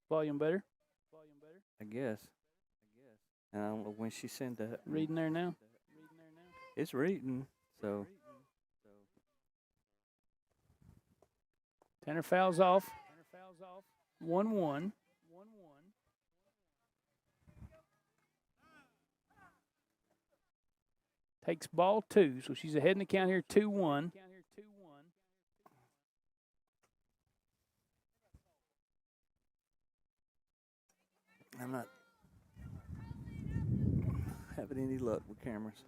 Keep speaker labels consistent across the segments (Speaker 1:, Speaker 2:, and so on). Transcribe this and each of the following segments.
Speaker 1: Volume better?
Speaker 2: I guess. And I don't know when she sent that.
Speaker 1: Reading there now?
Speaker 2: It's reading, so.
Speaker 1: Tanner fouls off. 1-1. Takes ball 2, so she's ahead in the count here, 2-1.
Speaker 2: I'm not having any luck with cameras.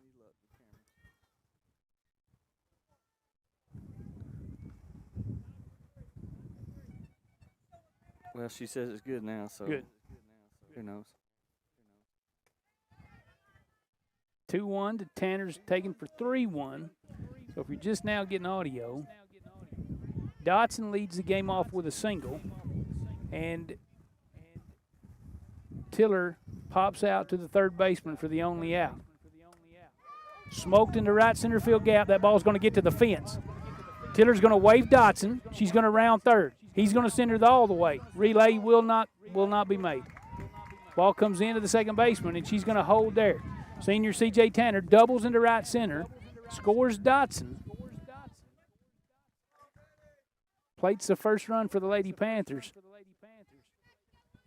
Speaker 2: Well, she says it's good now, so
Speaker 1: Good.
Speaker 2: Who knows?
Speaker 1: 2-1 to Tanner's taken for 3-1. So if you're just now getting audio, Dotson leads the game off with a single, and Tiller pops out to the third baseman for the only out. Smoked in the right center field gap. That ball's going to get to the fence. Tiller's going to wave Dotson. She's going to round third. He's going to send her all the way. Relay will not be made. Ball comes into the second baseman, and she's going to hold there. Senior C.J. Tanner doubles into right center, scores Dotson. Plates the first run for the Lady Panthers.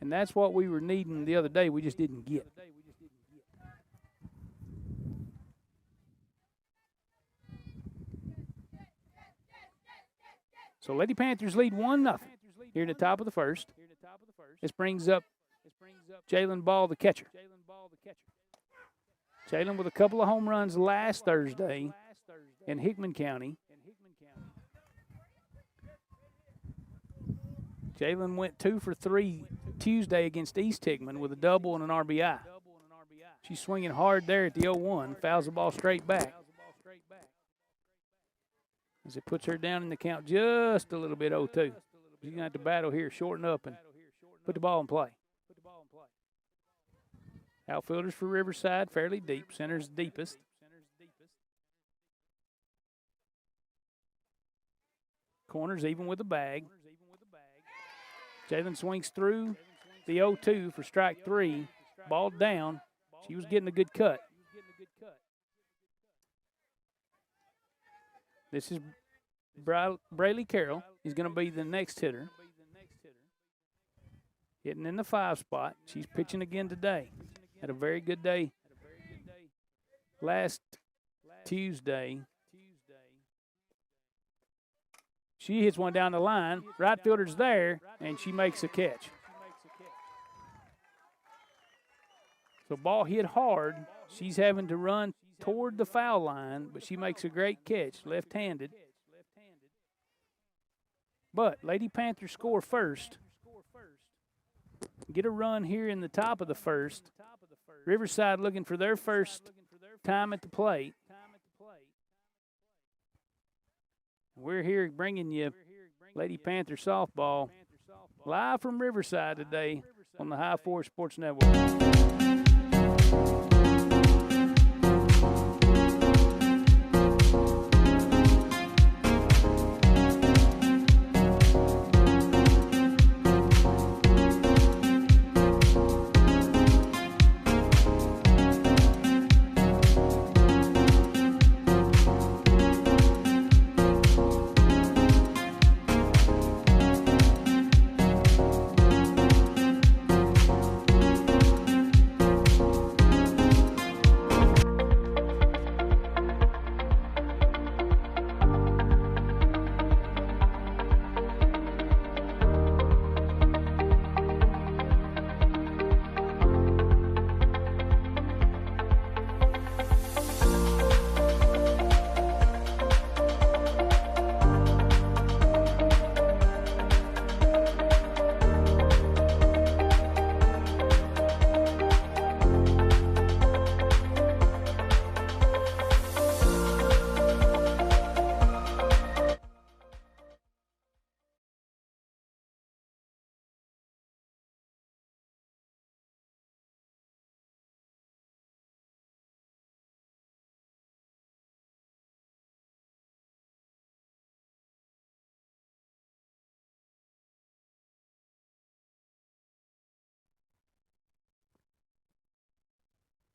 Speaker 1: And that's what we were needing the other day. We just didn't get. So Lady Panthers lead 1-0 here at the top of the first. This brings up Jalen Ball, the catcher. Jalen with a couple of home runs last Thursday in Hickman County. Jalen went 2 for 3 Tuesday against East Hickman with a double and an RBI. She's swinging hard there at the 0-1, fouls the ball straight back. As it puts her down in the count just a little bit 0-2. She's going to have to battle here, shorten up, and put the ball in play. Outfielders for Riverside, fairly deep. Center's deepest. Corners even with the bag. Jalen swings through the 0-2 for strike 3. Ball down. She was getting a good cut. This is Braylee Carroll. He's going to be the next hitter. Hitting in the 5 spot. She's pitching again today. Had a very good day last Tuesday. She hits one down the line. Right fielder's there, and she makes a catch. So ball hit hard. She's having to run toward the foul line, but she makes a great catch, left-handed. But Lady Panthers score first. Get a run here in the top of the first. Riverside looking for their first time at the plate. We're here bringing you Lady Panther softball live from Riverside today on the High Four Sports Network.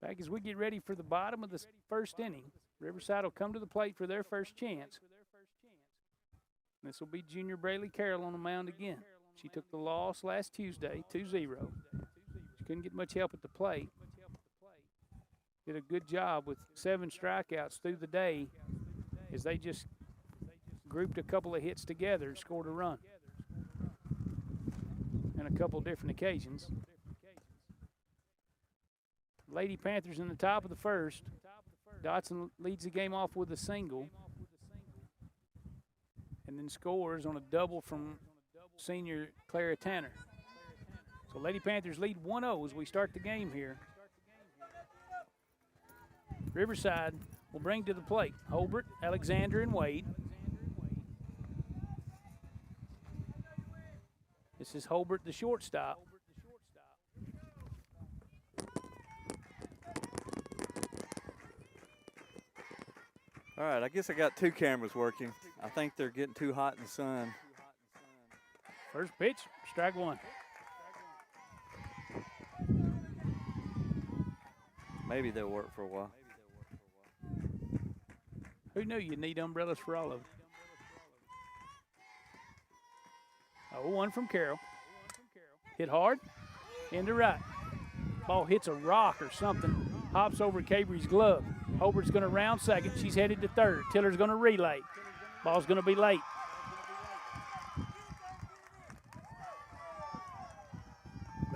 Speaker 1: Back as we get ready for the bottom of the first inning, Riverside will come to the plate for their first chance. This will be junior Braylee Carroll on the mound again. She took the loss last Tuesday, 2-0. She couldn't get much help at the plate. Did a good job with 7 strikeouts through the day as they just grouped a couple of hits together and scored a run on a couple different occasions. Lady Panthers in the top of the first. Dotson leads the game off with a single and then scores on a double from senior Clara Tanner. So Lady Panthers lead 1-0 as we start the game here. Riverside will bring to the plate Holbert, Alexander, and Wade. This is Holbert, the shortstop.
Speaker 2: All right, I guess I got 2 cameras working. I think they're getting too hot in the sun.
Speaker 1: First pitch, strike 1.
Speaker 2: Maybe they'll work for a while.
Speaker 1: Who knew you'd need umbrellas for all of it? 0-1 from Carroll. Hit hard, into right. Ball hits a rock or something, hops over Cabry's glove. Holbert's going to round second. She's headed to third. Tiller's going to relay. Ball's going to be late.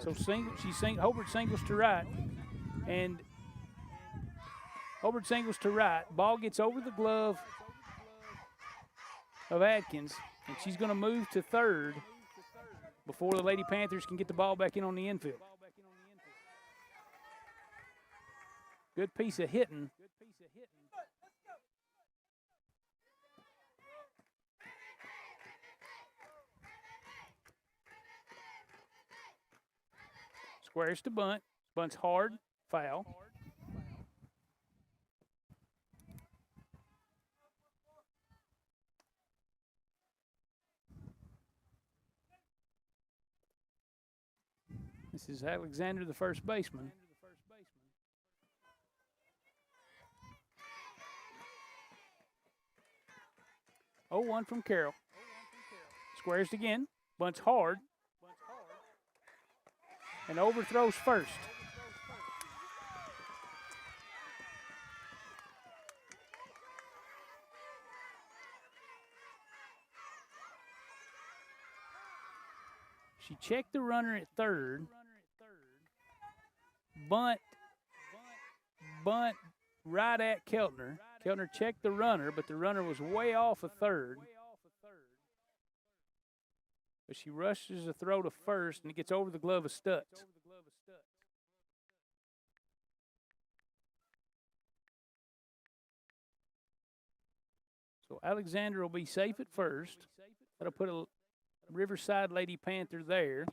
Speaker 1: So Holbert singles to right, and Holbert singles to right. Ball gets over the glove of Adkins, and she's going to move to third before the Lady Panthers can get the ball back in on the infield. Good piece of hitting. Squares to bunt. Bunts hard, foul. This is Alexander, the first baseman. Oh, 1 from Carroll. Squares again. Bunts hard. And overthrows first. She checked the runner at third. Bunt right at Keltner. Keltner checked the runner, but the runner was way off of third. But she rushes a throw to first, and it gets over the glove of Stutz. So Alexander will be safe at first. That'll put a Riverside Lady Panther there.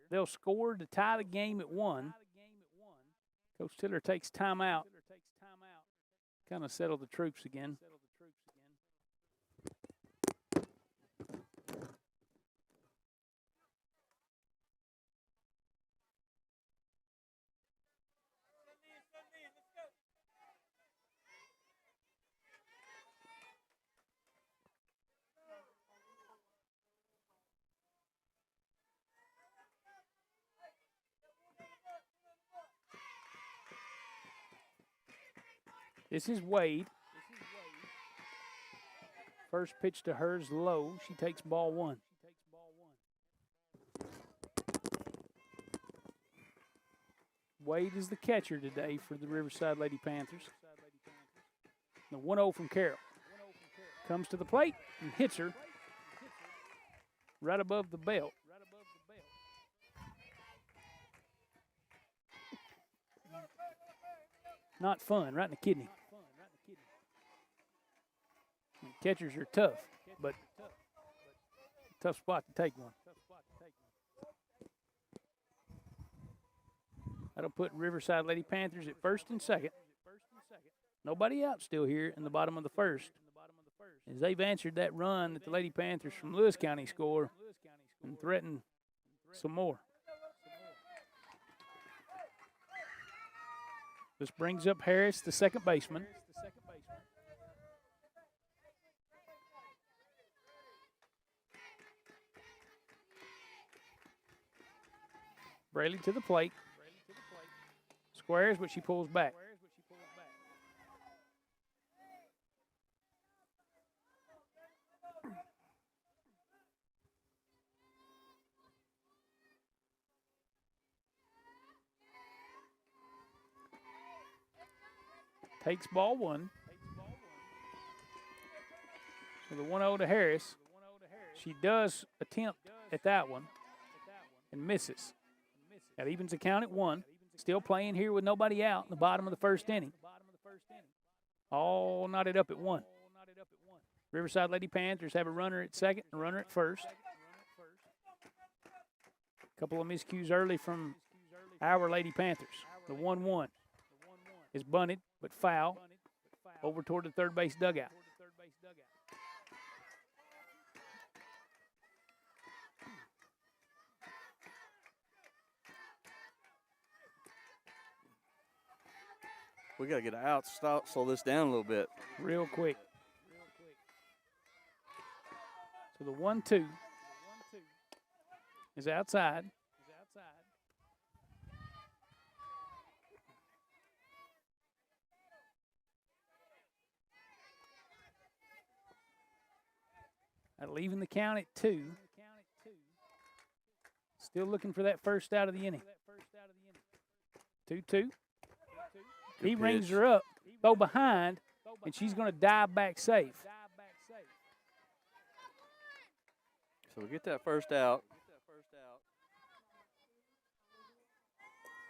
Speaker 1: They'll score to tie the game at 1. Coach Tiller takes timeout. Kind of settle the troops again. This is Wade. First pitch to her is low. She takes ball 1. Wade is the catcher today for the Riverside Lady Panthers. The 1-0 from Carroll. Comes to the plate and hits her right above the belt. Not fun, right in the kidney. Catchers are tough, but tough spot to take one. That'll put Riverside Lady Panthers at first and second. Nobody out still here in the bottom of the first, as they've answered that run that the Lady Panthers from Lewis County score and threaten some more. This brings up Harris, the second baseman. Braley to the plate. Squares, but she pulls back. Takes ball one. So the 1-0 to Harris. She does attempt at that one and misses. That evens the count at 1. Still playing here with nobody out in the bottom of the first inning. All knotted up at 1. Riverside Lady Panthers have a runner at second and a runner at first. A couple of miscues early from our Lady Panthers. The 1-1 is bunted, but foul, over toward the third base dugout.
Speaker 2: We got to get an out, slow this down a little bit.
Speaker 1: Real quick. So the 1-2 is outside. Leaving the count at 2. Still looking for that first out of the inning. 2-2. He rings her up, throw behind, and she's going to dive back safe.
Speaker 2: So we get that first out.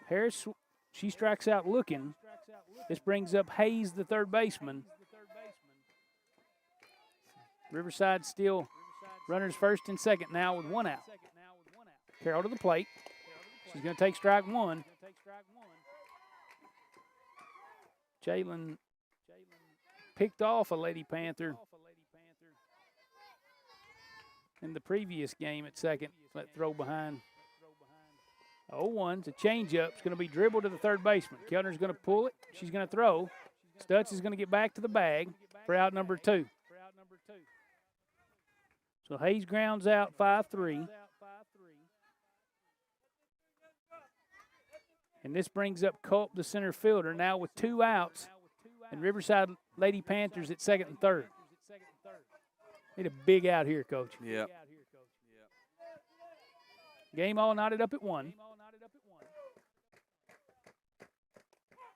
Speaker 1: Harris, she strikes out looking. This brings up Hayes, the third baseman. Riverside still runners first and second now with 1 out. Carroll to the plate. She's going to take strike 1. Jalen picked off a Lady Panther in the previous game at second. Let throw behind. 0-1. It's a changeup. It's going to be dribbled to the third baseman. Kellner's going to pull it. She's going to throw. Stutz is going to get back to the bag for out number 2. So Hayes grounds out 5-3. And this brings up Culp, the center fielder, now with 2 outs. And Riverside Lady Panthers at second and third. Need a big out here, Coach.
Speaker 2: Yeah.
Speaker 1: Game all knotted up at 1.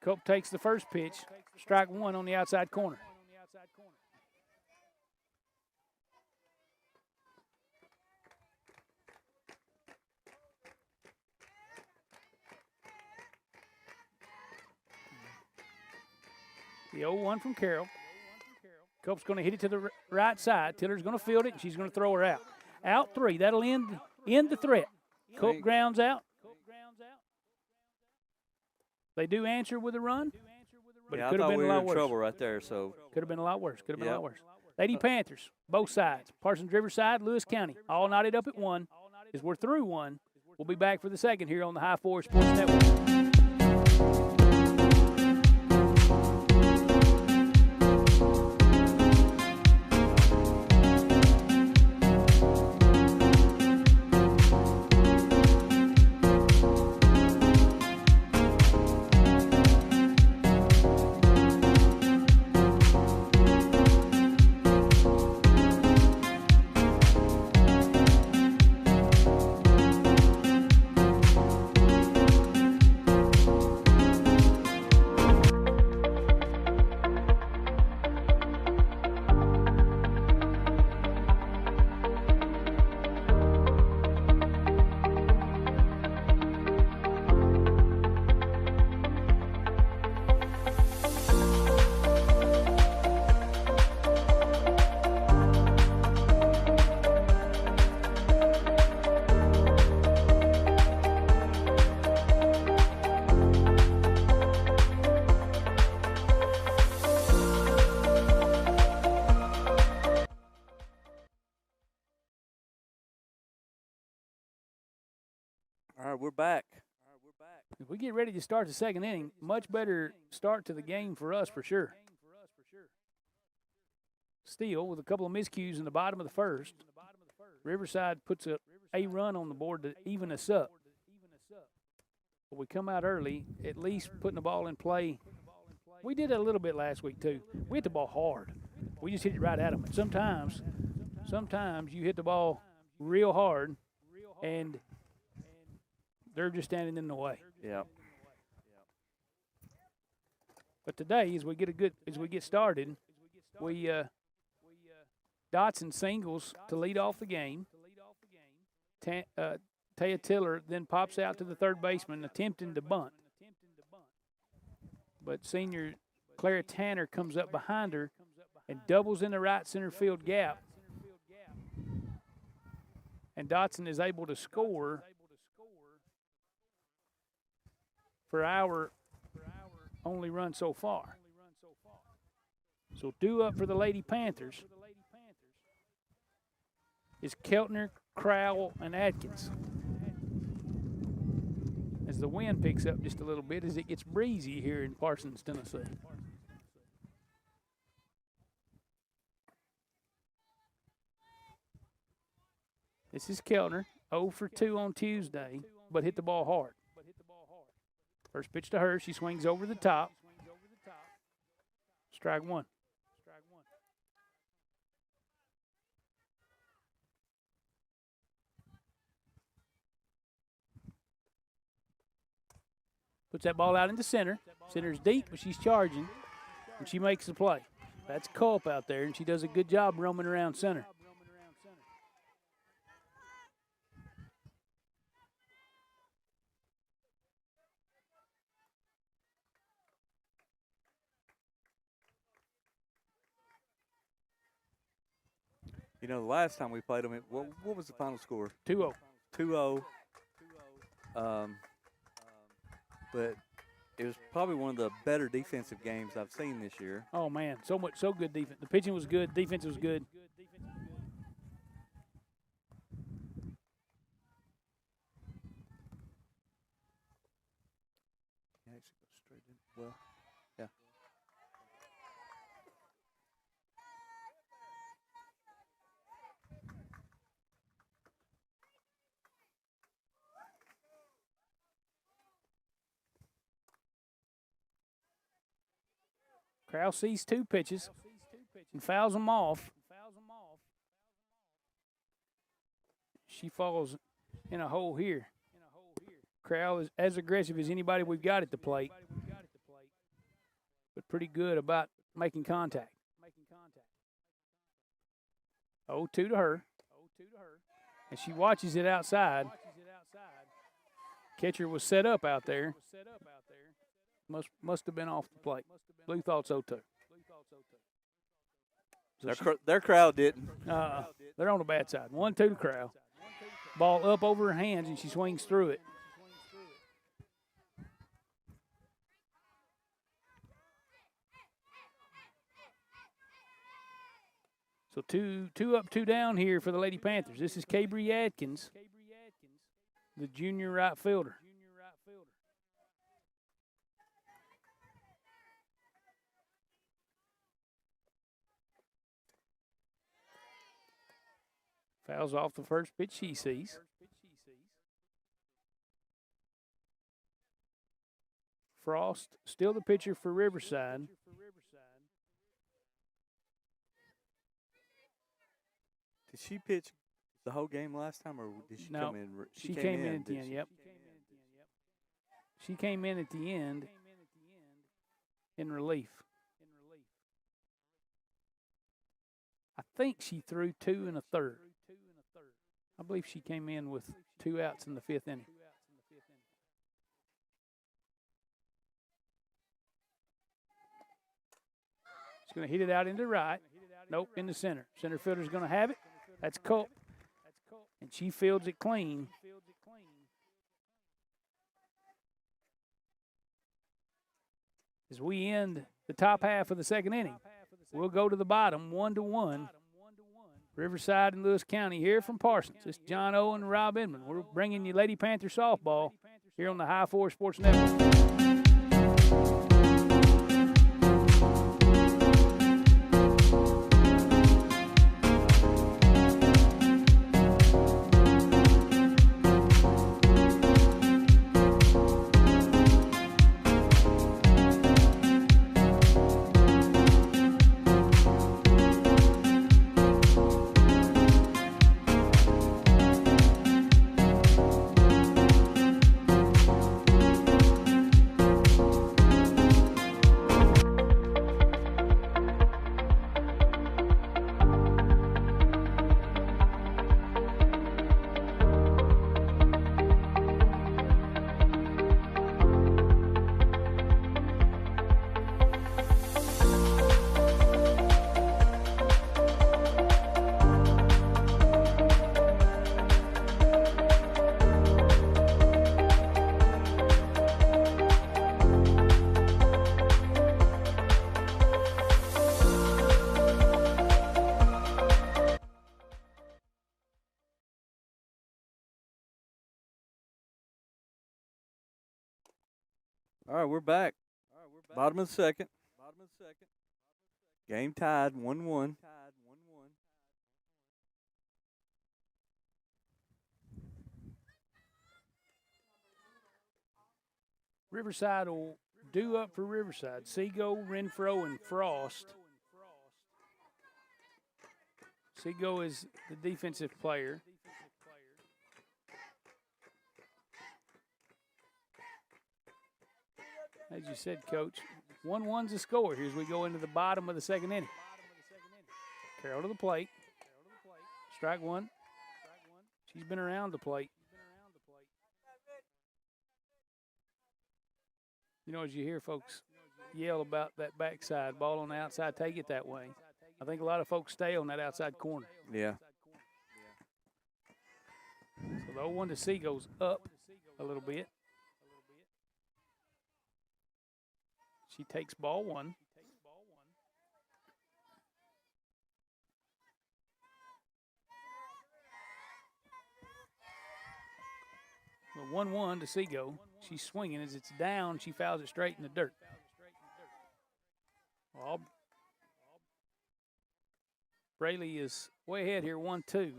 Speaker 1: Culp takes the first pitch. Strike 1 on the outside corner. The 0-1 from Carroll. Culp's going to hit it to the right side. Tiller's going to field it, and she's going to throw her out. Out 3. That'll end the threat. Culp grounds out. They do answer with a run, but it could have been a lot worse.
Speaker 2: Trouble right there. So
Speaker 1: could have been a lot worse. Could have been a lot worse. Lady Panthers, both sides. Parsons Riverside, Lewis County, all knotted up at 1. As we're through 1, we'll be back for the second here on the High Four Sports Network.
Speaker 2: All right, we're back.
Speaker 1: If we get ready to start the second inning, much better start to the game for us for sure. Still, with a couple of miscues in the bottom of the first, Riverside puts a run on the board to even us up. But we come out early, at least putting the ball in play. We did it a little bit last week too. We hit the ball hard. We just hit it right at them. And sometimes you hit the ball real hard, and they're just standing in the way.
Speaker 2: Yeah.
Speaker 1: But today, as we get started, we Dotson singles to lead off the game. Taya Tiller then pops out to the third baseman, attempting to bunt. But senior Clara Tanner comes up behind her and doubles in the right center field gap. And Dotson is able to score for our only run so far. So due up for the Lady Panthers is Keltner, Crowell, and Atkins. As the wind picks up just a little bit as it gets breezy here in Parsons, Tennessee. This is Keltner, 0 for 2 on Tuesday, but hit the ball hard. First pitch to her, she swings over the top. Strike one. Puts that ball out into center. Center's deep, but she's charging, and she makes the play. That's Culp out there, and she does a good job roaming around center.
Speaker 2: You know, the last time we played them, what was the final score?
Speaker 1: 2-0.
Speaker 2: 2-0. But it was probably one of the better defensive games I've seen this year.
Speaker 1: Oh, man, so good defense. The pitching was good. Defense was good.
Speaker 2: Yeah, actually go straight in. Well, yeah.
Speaker 1: Crowell sees two pitches and fouls them off. She falls in a hole here. Crowell is as aggressive as anybody we've got at the plate, but pretty good about making contact. 0-2 to her. And she watches it outside. Catcher was set up out there. Must have been off the plate. Blue thought so too. So
Speaker 2: Their crowd didn't.
Speaker 1: They're on the bad side. 1-2 to Crowell. Ball up over her hands, and she swings through it. So two up, 2 down here for the Lady Panthers. This is Cabry Atkins, the junior right fielder. Fouls off the first pitch she sees. Frost, still the pitcher for Riverside.
Speaker 2: Did she pitch the whole game last time, or did she come in?
Speaker 1: She came in at the end, yep. She came in at the end in relief. I think she threw 2 1/3. I believe she came in with 2 outs in the 5th inning. She's going to hit it out into right. Nope, in the center. Center fielder's going to have it. That's Culp. And she fields it clean. As we end the top half of the second inning, we'll go to the bottom, 1-1. Riverside and Lewis County here from Parsons. It's John Owen and Rob Inman. We're bringing you Lady Panther softball here on the High Four Sports Network.
Speaker 2: All right, we're back. Bottom of the second. Game tied 1-1.
Speaker 1: Riverside will do up for Riverside. Seago, Renfro, and Frost. Seago is the defensive player. As you said, Coach, 1-1's the score here as we go into the bottom of the second inning. Carroll to the plate. Strike one. She's been around the plate. You know, as you hear folks yell about that backside ball on the outside, take it that way. I think a lot of folks stay on that outside corner.
Speaker 2: Yeah.
Speaker 1: So the 0-1 to C goes up a little bit. She takes ball one. The 1-1 to Seago. She's swinging. As it's down, she fouls it straight in the dirt. Well, Braley is way ahead here, 1-2.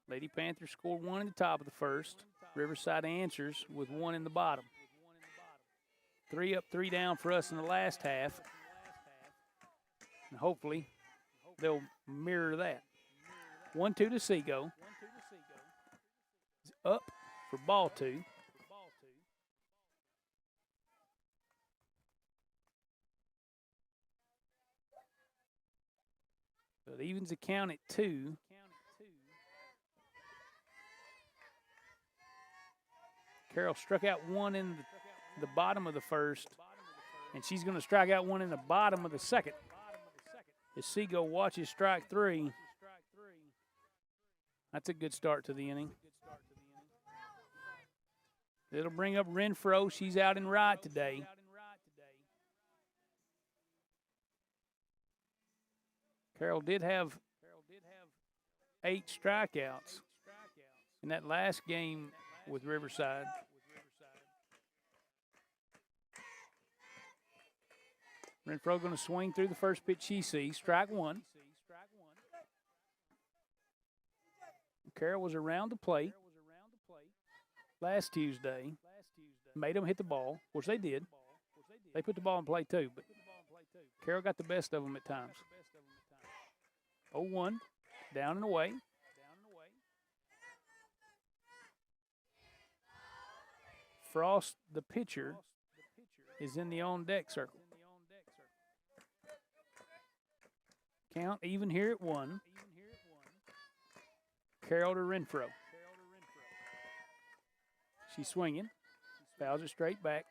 Speaker 1: Lady Panthers scored one in the top of the first. Riverside answers with one in the bottom. 3 up, 3 down for us in the last half. And hopefully they'll mirror that. 1-2 to Seago. Up for ball 2. So it evens the count at 2. Carroll struck out one in the bottom of the first, and she's going to strike out one in the bottom of the second. As Seago watches strike 3. That's a good start to the inning. It'll bring up Renfro. She's out in right today. Carroll did have 8 strikeouts in that last game with Riverside. Renfro going to swing through the first pitch she sees. Strike 1. Carroll was around the plate last Tuesday. Made them hit the ball, which they did. They put the ball in play too, but Carroll got the best of them at times. 0-1, down and away. Frost, the pitcher, is in the on-deck circle. Count even here at 1. Carroll to Renfro. She's swinging. Fouls it straight back.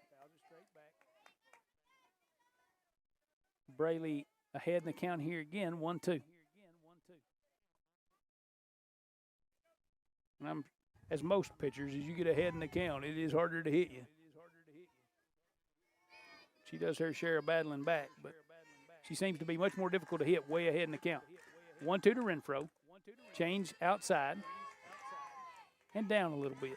Speaker 1: Braley ahead in the count here again, 1-2. And as most pitchers, as you get ahead in the count, it is harder to hit you. She does her share of battling back, but she seems to be much more difficult to hit way ahead in the count. 1-2 to Renfro. Change outside and down a little bit.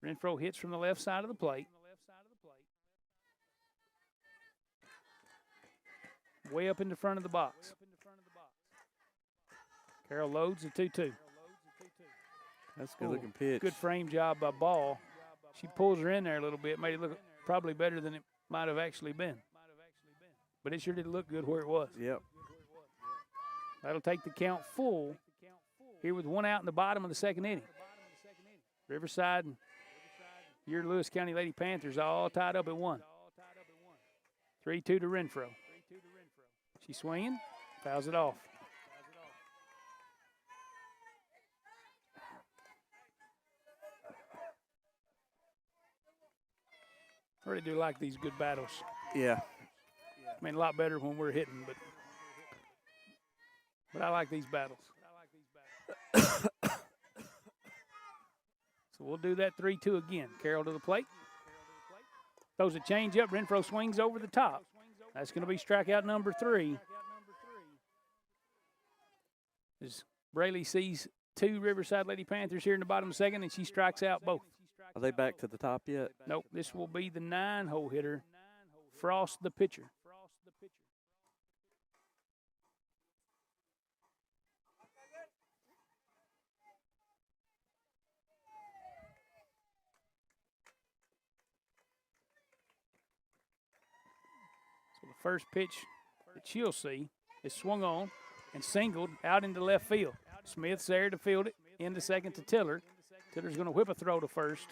Speaker 1: Renfro hits from the left side of the plate. Way up in the front of the box. Carroll loads the 2-2.
Speaker 2: That's a good-looking pitch.
Speaker 1: Good frame job by Ball. She pulls her in there a little bit, made it look probably better than it might have actually been. But it sure did look good where it was.
Speaker 2: Yep.
Speaker 1: That'll take the count full here with one out in the bottom of the second inning. Riverside and your Lewis County Lady Panthers all tied up at 1. 3-2 to Renfro. She's swinging, fouls it off. I really do like these good battles.
Speaker 2: Yeah.
Speaker 1: I mean, a lot better when we're hitting, but I like these battles. So we'll do that 3-2 again. Carroll to the plate. Throws a change up. Renfro swings over the top. That's going to be strikeout number 3. As Braley sees 2 Riverside Lady Panthers here in the bottom of the second, and she strikes out both.
Speaker 2: Are they back to the top yet?
Speaker 1: Nope. This will be the 9-hole hitter, Frost the pitcher. So the first pitch that she'll see is swung on and singled out into left field. Smith's there to field it, into second to Tiller. Tiller's going to whip a throw to first.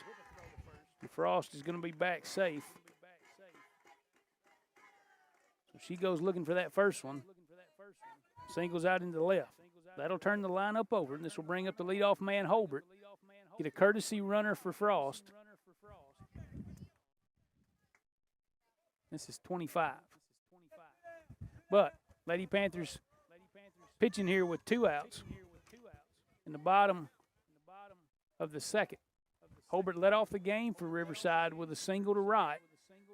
Speaker 1: And Frost is going to be back safe. So she goes looking for that first one. Singles out into the left. That'll turn the lineup over, and this will bring up the leadoff man, Holbert. Get a courtesy runner for Frost. This is 25. But Lady Panthers pitching here with 2 outs in the bottom of the second. Holbert led off the game for Riverside with a single to right.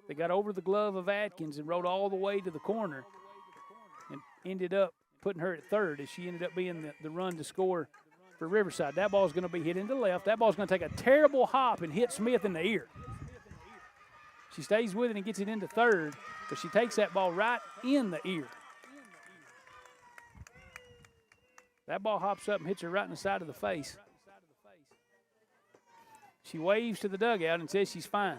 Speaker 1: They got over the glove of Atkins and rode all the way to the corner and ended up putting her at third as she ended up being the run to score for Riverside. That ball's going to be hit into left. That ball's going to take a terrible hop and hit Smith in the ear. She stays with it and gets it into third, but she takes that ball right in the ear. That ball hops up and hits her right in the side of the face. She waves to the dugout and says she's fine.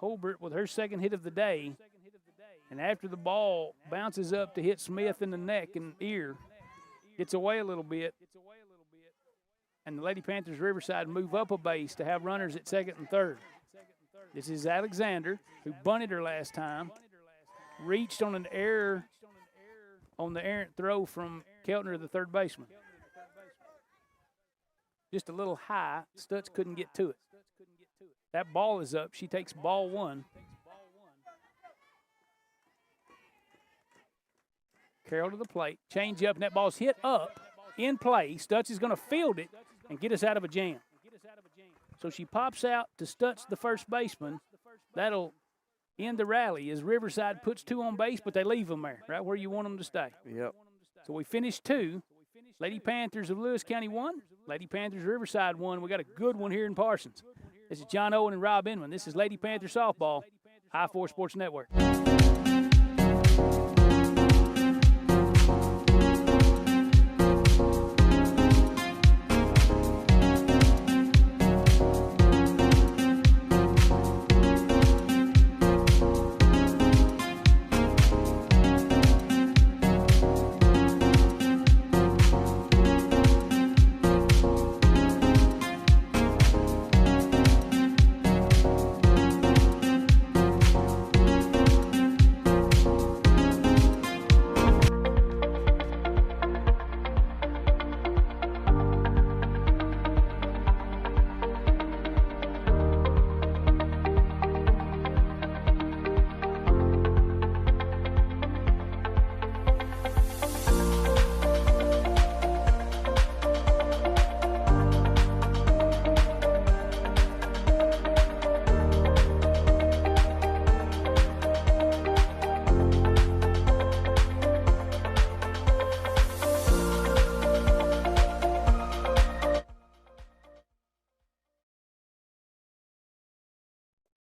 Speaker 1: Holbert with her second hit of the day, and after the ball bounces up to hit Smith in the neck and ear, gets away a little bit, and the Lady Panthers Riverside move up a base to have runners at second and third. This is Alexander, who bunted her last time, reached on an error on the errant throw from Keltner, the third baseman. Just a little high. Stutz couldn't get to it. That ball is up. She takes ball 1. Carroll to the plate. Change up, and that ball's hit up in play. Stutz is going to field it and get us out of a jam. So she pops out to Stutz, the first baseman. That'll end the rally as Riverside puts 2 on base, but they leave them there, right where you want them to stay.
Speaker 2: Yep.
Speaker 1: So we finished 2. Lady Panthers of Lewis County 1. Lady Panthers Riverside 1. We got a good one here in Parsons. This is John Owen and Rob Inman. This is Lady Panther Softball, I-4 Sports Network.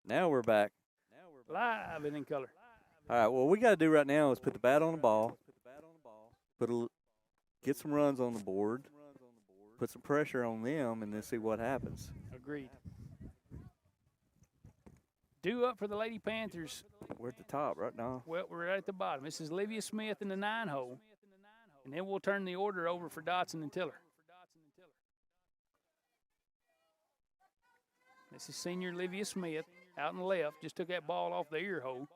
Speaker 2: Now we're back.
Speaker 1: Live and in color.
Speaker 2: All right, what we got to do right now is put the bat on the ball, get some runs on the board, put some pressure on them, and then see what happens.
Speaker 1: Agreed. Due up for the Lady Panthers.
Speaker 2: We're at the top right now.
Speaker 1: Well, we're right at the bottom. This is Livia Smith in the 9-hole. And then we'll turn the order over for Dotson and Tiller. This is senior Livia Smith out in the left. Just took that ball off the ear hole.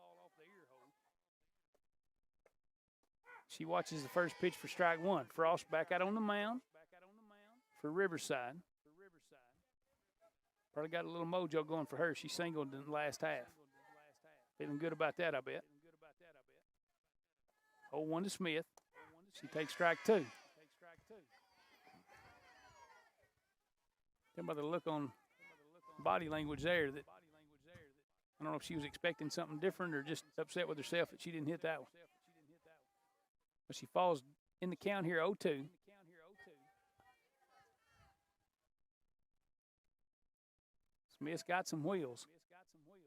Speaker 1: She watches the first pitch for strike one. Frost back out on the mound for Riverside. Probably got a little mojo going for her. She singled in the last half. Feeling good about that, I bet. 0-1 to Smith. She takes strike two. Tell by the look on body language there that I don't know if she was expecting something different or just upset with herself that she didn't hit that one. But she falls in the count here 0-2. Smith's got some wheels.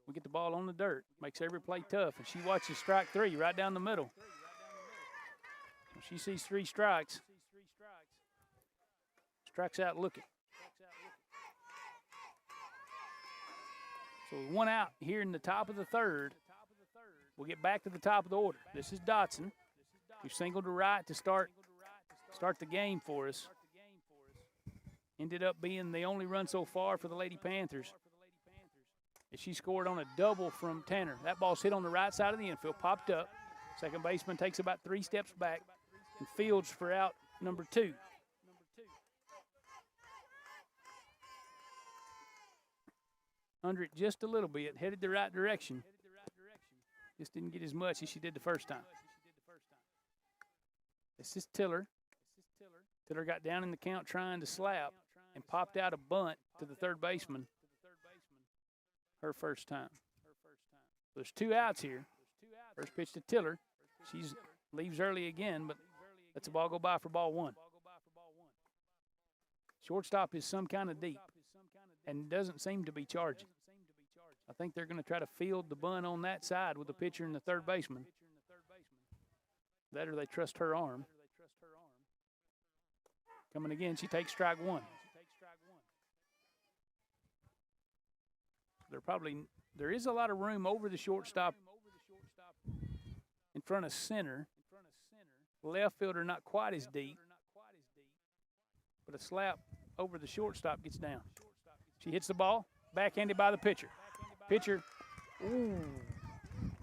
Speaker 1: We get the ball on the dirt. Makes every play tough. And she watches strike three right down the middle. When she sees three strikes, strikes out looking. So one out here in the top of the third. We'll get back to the top of the order. This is Dotson, who singled to right to start the game for us. Ended up being the only run so far for the Lady Panthers. And she scored on a double from Tanner. That ball's hit on the right side of the infield, popped up. Second baseman takes about 3 steps back and fields for out number 2. Under it just a little bit, headed the right direction. Just didn't get as much as she did the first time. This is Tiller. Tiller got down in the count trying to slap and popped out a bunt to the third baseman. Her first time. There's 2 outs here. First pitch to Tiller. She leaves early again, but lets the ball go by for ball 1. Shortstop is some kind of deep and doesn't seem to be charging. I think they're going to try to field the bunt on that side with the pitcher and the third baseman. That or they trust her arm. Coming again, she takes strike 1. There is a lot of room over the shortstop in front of center. Left fielder not quite as deep, but a slap over the shortstop gets down. She hits the ball, backhanded by the pitcher. Pitcher, ooh,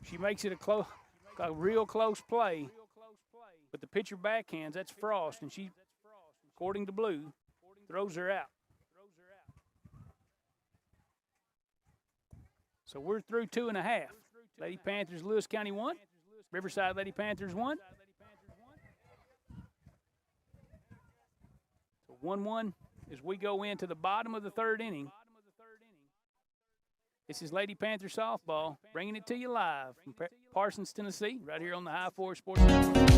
Speaker 1: she makes it a real close play, but the pitcher backhands. That's Frost, and she, according to Blue, throws her out. So we're through 2.5. Lady Panthers, Lewis County 1. Riverside Lady Panthers 1. So 1-1 as we go into the bottom of the third inning. This is Lady Panther softball, bringing it to you live from Parsons, Tennessee, right here on the High Four Sports Network.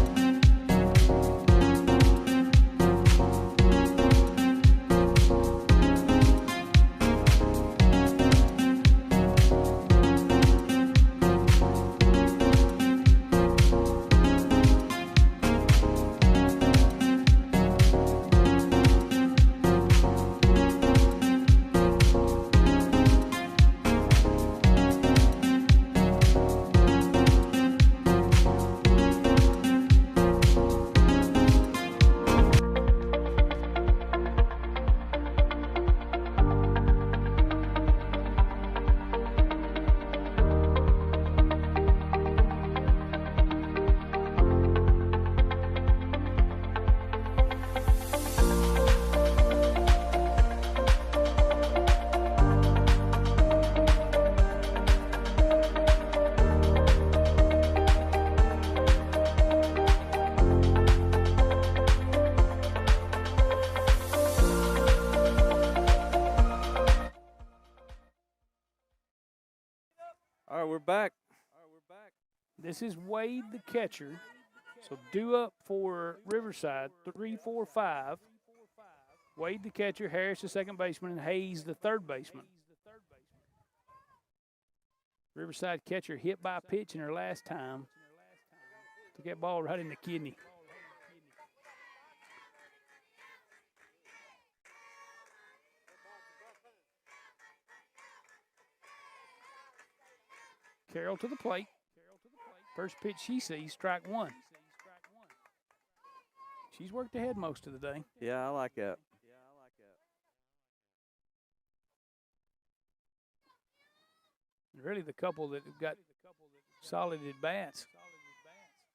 Speaker 2: All right, we're back.
Speaker 1: This is Wade, the catcher. So due up for Riverside, 3, 4, 5. Wade, the catcher, Harris, the second baseman, and Hayes, the third baseman. Riverside catcher hit by a pitch in her last time. Took that ball right in the kidney. Carroll to the plate. First pitch she sees, strike one. She's worked ahead most of the day.
Speaker 2: Yeah, I like that.
Speaker 1: Really, the couple that have got solid at bats,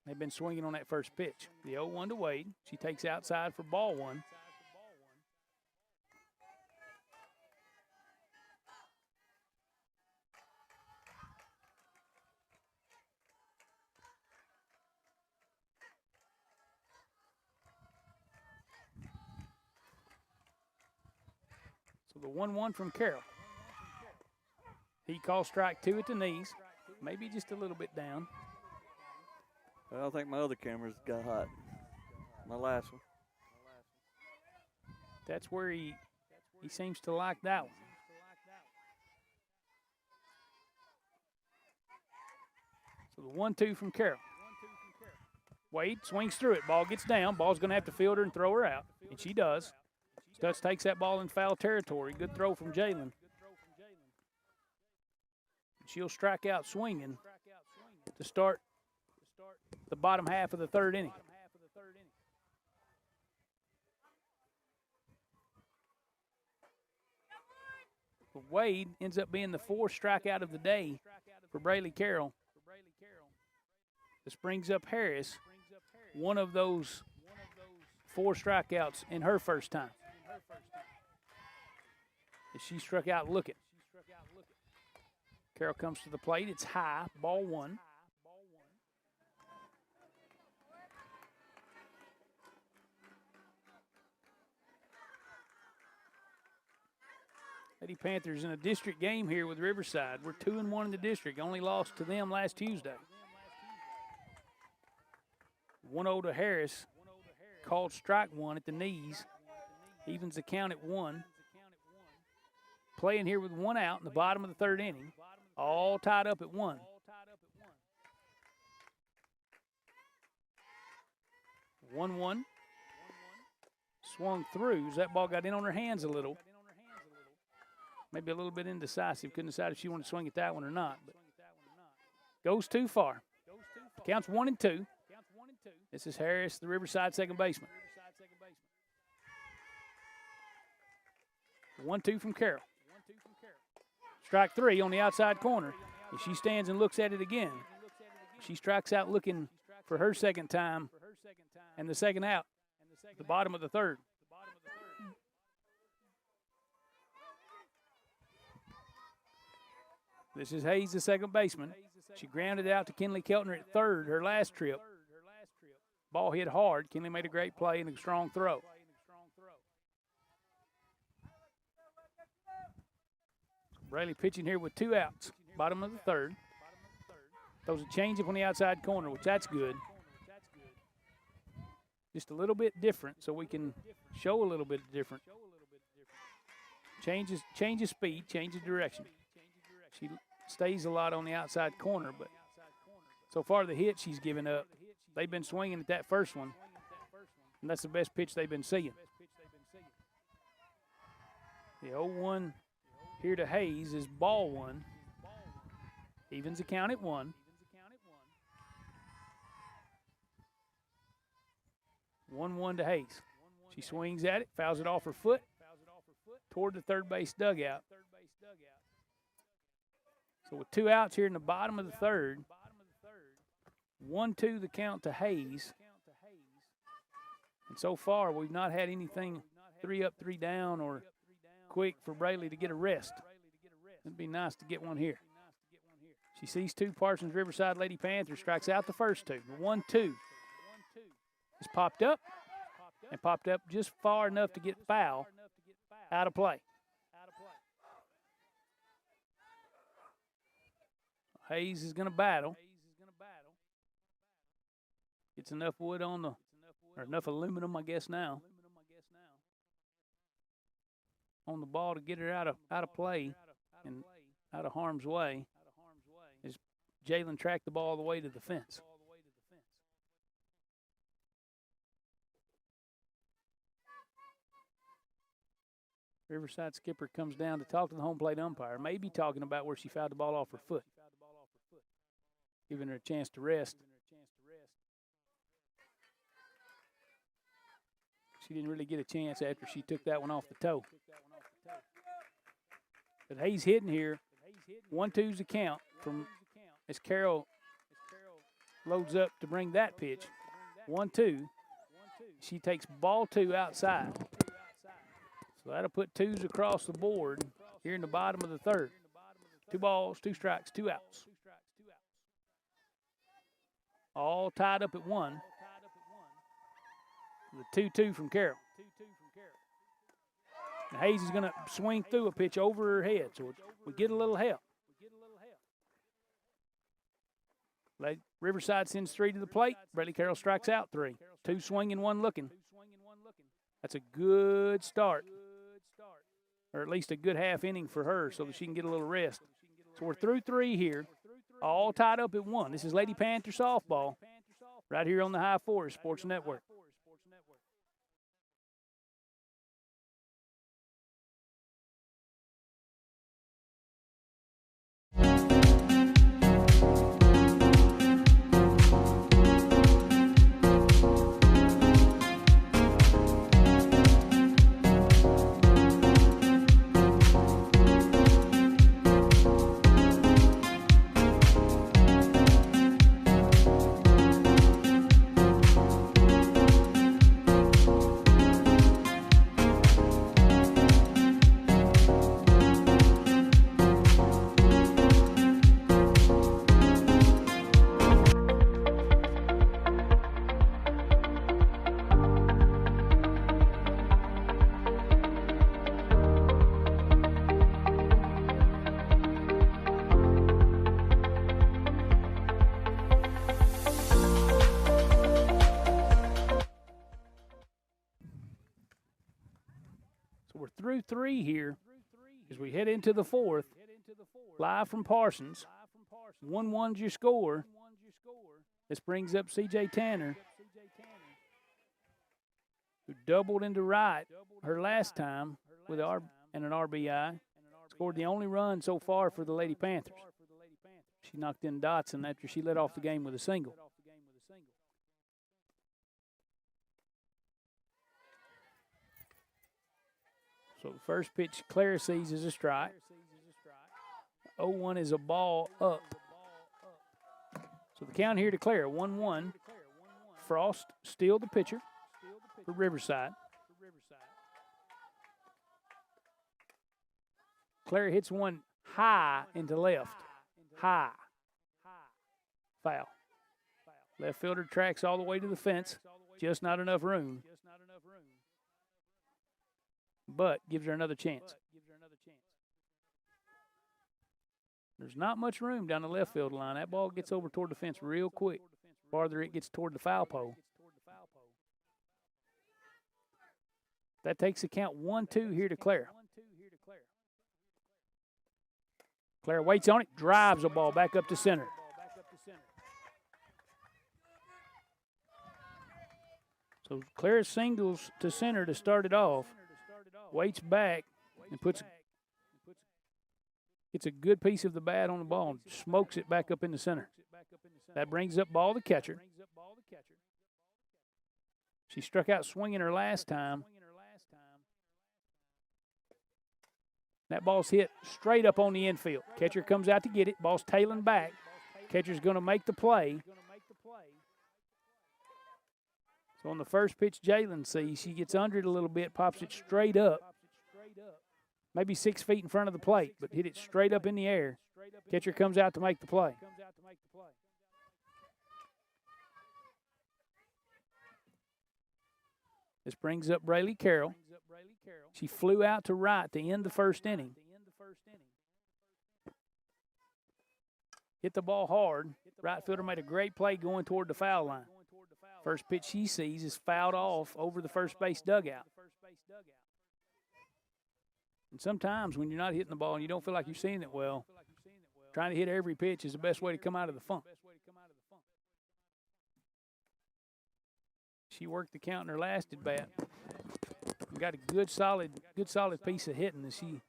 Speaker 1: they've been swinging on that first pitch. The 0-1 to Wade. She takes outside for ball one. So the 1-1 from Carroll. He calls strike two at the knees, maybe just a little bit down.
Speaker 2: Well, I think my other cameras got hot. My last one.
Speaker 1: That's where he seems to like that one. So the 1-2 from Carroll. Wade swings through it. Ball gets down. Ball's going to have to field her and throw her out, and she does. Stutz takes that ball in foul territory. Good throw from Jalen. She'll strike out swinging to start the bottom half of the third inning. Wade ends up being the fourth strikeout of the day for Braylee Carroll. This brings up Harris, one of those 4 strikeouts in her first time. As she struck out looking. Carroll comes to the plate. It's high, ball one. Lady Panthers in a district game here with Riverside. We're 2-1 in the district. Only lost to them last Tuesday. 1-0 to Harris. Called strike one at the knees. Evens the count at 1. Playing here with 1 out in the bottom of the third inning. All tied up at 1. One. Swung through as that ball got in on her hands a little. Maybe a little bit indecisive. Couldn't decide if she wanted to swing at that one or not. But goes too far. Counts 1-2. This is Harris, the Riverside second baseman. 1-2 from Carroll. Strike 3 on the outside corner. And she stands and looks at it again. She strikes out looking for her second time and the second out at the bottom of the third. This is Hayes, the second baseman. She grounded out to Kinley Keltner at third her last trip. Ball hit hard. Kinley made a great play and a strong throw. Braley pitching here with 2 outs. Bottom of the third. Throws a changeup on the outside corner, which that's good. Just a little bit different so we can show a little bit different. Changes speed, changes direction. She stays a lot on the outside corner, but so far the hit she's given up, they've been swinging at that first one, and that's the best pitch they've been seeing. The 0-1 here to Hayes is ball one. Evens the count at 1. 1-1 to Hayes. She swings at it, fouls it off her foot toward the third base dugout. So with 2 outs here in the bottom of the third, 1-2 the count to Hayes. And so far, we've not had anything 3 up, 3 down, or quick for Braley to get a rest. It'd be nice to get one here. She sees 2 Parsons Riverside Lady Panthers, strikes out the first 2. The 1-2 is popped up and popped up just far enough to get foul out of play. Hayes is going to battle. Gets enough wood on the, or enough aluminum, I guess now, on the ball to get her out of play and out of harm's way. Jalen tracked the ball all the way to the fence. Riverside skipper comes down to talk to the home plate umpire, maybe talking about where she fouled the ball off her foot, giving her a chance to rest. She didn't really get a chance after she took that one off the toe. But Hayes hitting here. 1-2's the count from as Carroll loads up to bring that pitch. 1-2. She takes ball 2 outside. So that'll put 2s across the board here in the bottom of the third. 2 balls, 2 strikes, 2 outs. All tied up at 1. The 2-2 from Carroll. And Hayes is going to swing through a pitch over her head, so we get a little help. Riverside sends 3 to the plate. Braylee Carroll strikes out 3. 2 swinging, 1 looking. That's a good start, or at least a good half inning for her so that she can get a little rest. So we're through 3 here, all tied up at 1. This is Lady Panther softball right here on the High Forest Sports Network. We're through 3 here as we head into the 4th. Live from Parsons. 1-1's your score. This brings up C.J. Tanner, who doubled into right her last time with an RBI. Scored the only run so far for the Lady Panthers. She knocked in Dotson after she led off the game with a single. So the first pitch Claire sees is a strike. 0-1 is a ball up. So the count here to Claire, 1-1. Frost still the pitcher for Riverside. Claire hits one high into left. High. Foul. Left fielder tracks all the way to the fence. Just not enough room. But gives her another chance. There's not much room down the left field line. That ball gets over toward the fence real quick. Farther it gets toward the foul pole. That takes the count 1-2 here to Claire. Claire waits on it, drives the ball back up to center. So Claire singles to center to start it off. Waits back and gets a good piece of the bat on the ball and smokes it back up in the center. That brings up ball to catcher. She struck out swinging her last time. That ball's hit straight up on the infield. Catcher comes out to get it. Ball's tailing back. Catcher's going to make the play. So on the first pitch Jalen sees, she gets under it a little bit, pops it straight up. Maybe 6 feet in front of the plate, but hit it straight up in the air. Catcher comes out to make the play. This brings up Braylee Carroll. She flew out to right to end the first inning. Hit the ball hard. Right fielder made a great play going toward the foul line. First pitch she sees is fouled off over the first base dugout. And sometimes when you're not hitting the ball and you don't feel like you're seeing it well, Trying to hit every pitch is the best way to come out of the funk. She worked the count in her last at bat. Got a good solid piece of hitting as she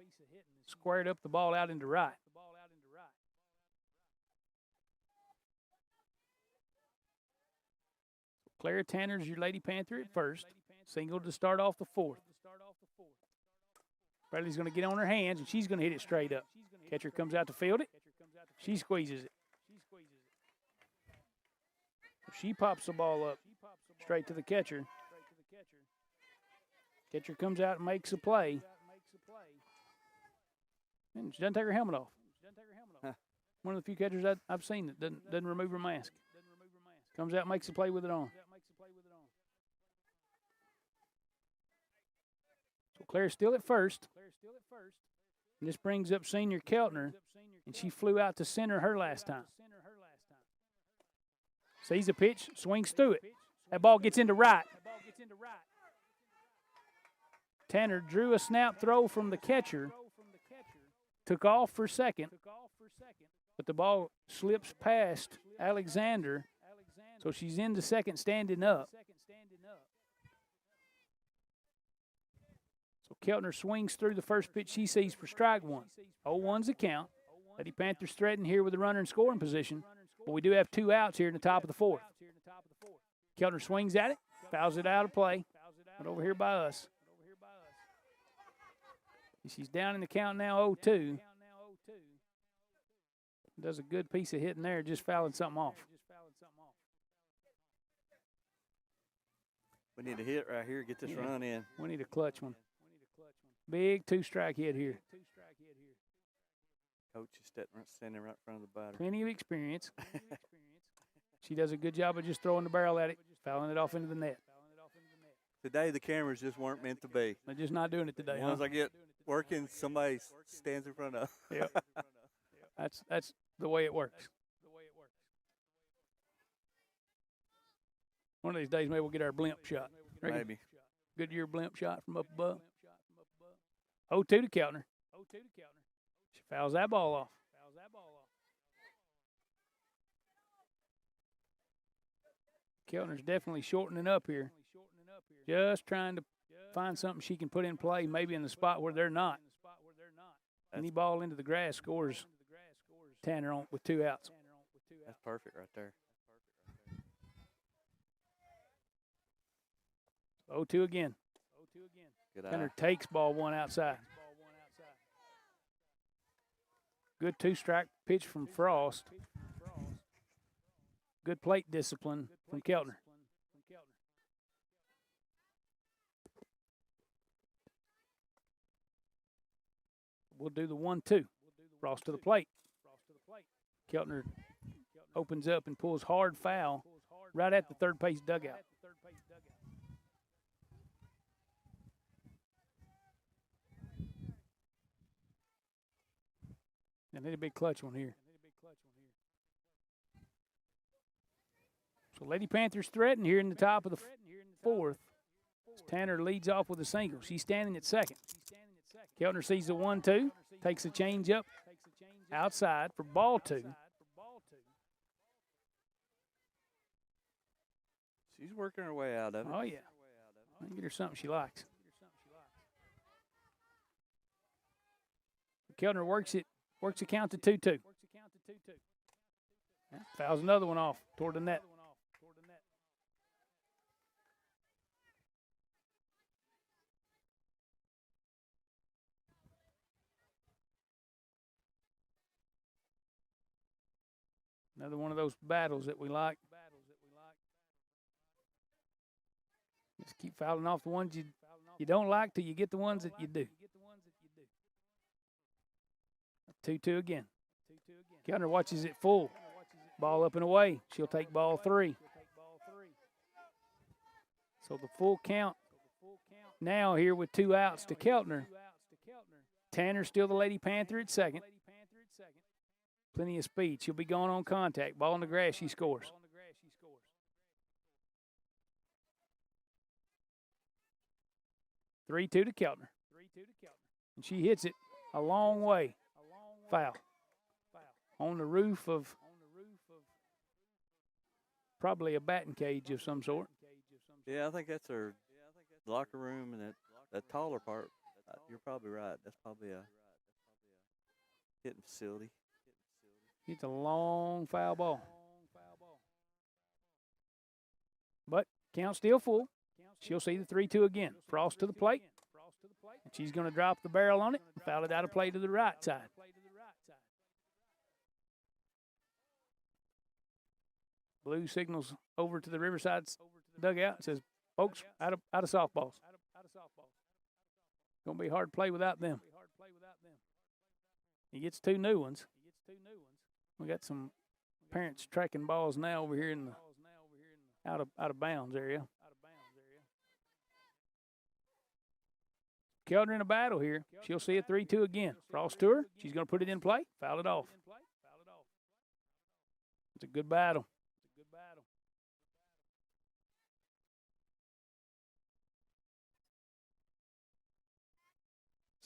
Speaker 1: squared up the ball out into right. Clara Tanner's your Lady Panther at first. Single to start off the fourth. Bradley's going to get on her hands, and she's going to hit it straight up. Catcher comes out to field it. She squeezes it. She pops the ball up straight to the catcher. Catcher comes out and makes a play. And she doesn't take her helmet off.
Speaker 2: Huh.
Speaker 1: One of the few catchers I've seen that doesn't remove her mask. Comes out and makes a play with it on. So Claire's still at first. And this brings up senior Keltner, and she flew out to center her last time. Sees the pitch, swings through it. That ball gets into right. Tanner drew a snap throw from the catcher, took off for second, but the ball slips past Alexander, so she's in the second standing up. So Keltner swings through the first pitch she sees for strike one. 0-1's the count. Lady Panthers threaten here with a runner in scoring position, but we do have 2 outs here in the top of the fourth. Keltner swings at it, fouls it out of play, but over here by us. She's down in the count now, 0-2. Does a good piece of hitting there, just fouling something off.
Speaker 2: We need a hit right here, get this run in.
Speaker 1: We need a clutch one. Big 2-strike hit here.
Speaker 2: Coach is standing right in front of the batter.
Speaker 1: Plenty of experience. She does a good job of just throwing the barrel at it, fouling it off into the net.
Speaker 2: Today the cameras just weren't meant to be.
Speaker 1: They're just not doing it today,
Speaker 2: Once I get working, somebody stands in front of.
Speaker 1: Yeah. That's the way it works. One of these days, maybe we'll get our blimp shot.
Speaker 2: Maybe.
Speaker 1: Goodyear blimp shot from up above. 0-2 to Keltner. She fouls that ball off. Keltner's definitely shortening up here. Just trying to find something she can put in play, maybe in the spot where they're not. Any ball into the grass scores Tanner on with 2 outs.
Speaker 2: That's perfect right there.
Speaker 1: 0-2 again.
Speaker 2: Good eye.
Speaker 1: Tanner takes ball 1 outside. Good 2-strike pitch from Frost. Good plate discipline from Keltner. We'll do the 1-2. Frost to the plate. Keltner opens up and pulls hard foul right at the third base dugout. And need a big clutch one here. So Lady Panthers threaten here in the top of the fourth. Tanner leads off with a single. She's standing at second. Keltner sees the 1-2, takes a change up outside for ball 2.
Speaker 2: She's working her way out of it.
Speaker 1: Oh, yeah. I can get her something she likes. Keltner works the count to 2-2. Fouls another one off toward the net. Another one of those battles that we like. Just keep fouling off the ones you don't like till you get the ones that you do. 2-2 again. Keltner watches it full. Ball up and away. She'll take ball 3. So the full count now here with 2 outs to Keltner. Tanner still the Lady Panther at second. Plenty of speed. She'll be going on contact. Ball in the grass, she scores. Three-two to Keltner. And she hits it a long way. Foul. on the roof of probably a batting cage of some sort.
Speaker 2: Yeah, I think that's their locker room and that taller part. You're probably right. That's probably a hitting facility.
Speaker 1: It's a long foul ball. But count still full. She'll see the 3-2 again. Frost to the plate. And she's going to drop the barrel on it and foul it out of play to the right side. Blue signals over to the Riverside dugout. It says, folks, out of softballs. Going to be hard to play without them. He gets 2 new ones. We got some parents tracking balls now over here in the out of bounds area. Keldner in a battle here. She'll see a 3-2 again. Frost to her. She's going to put it in play. Foul it off. It's a good battle.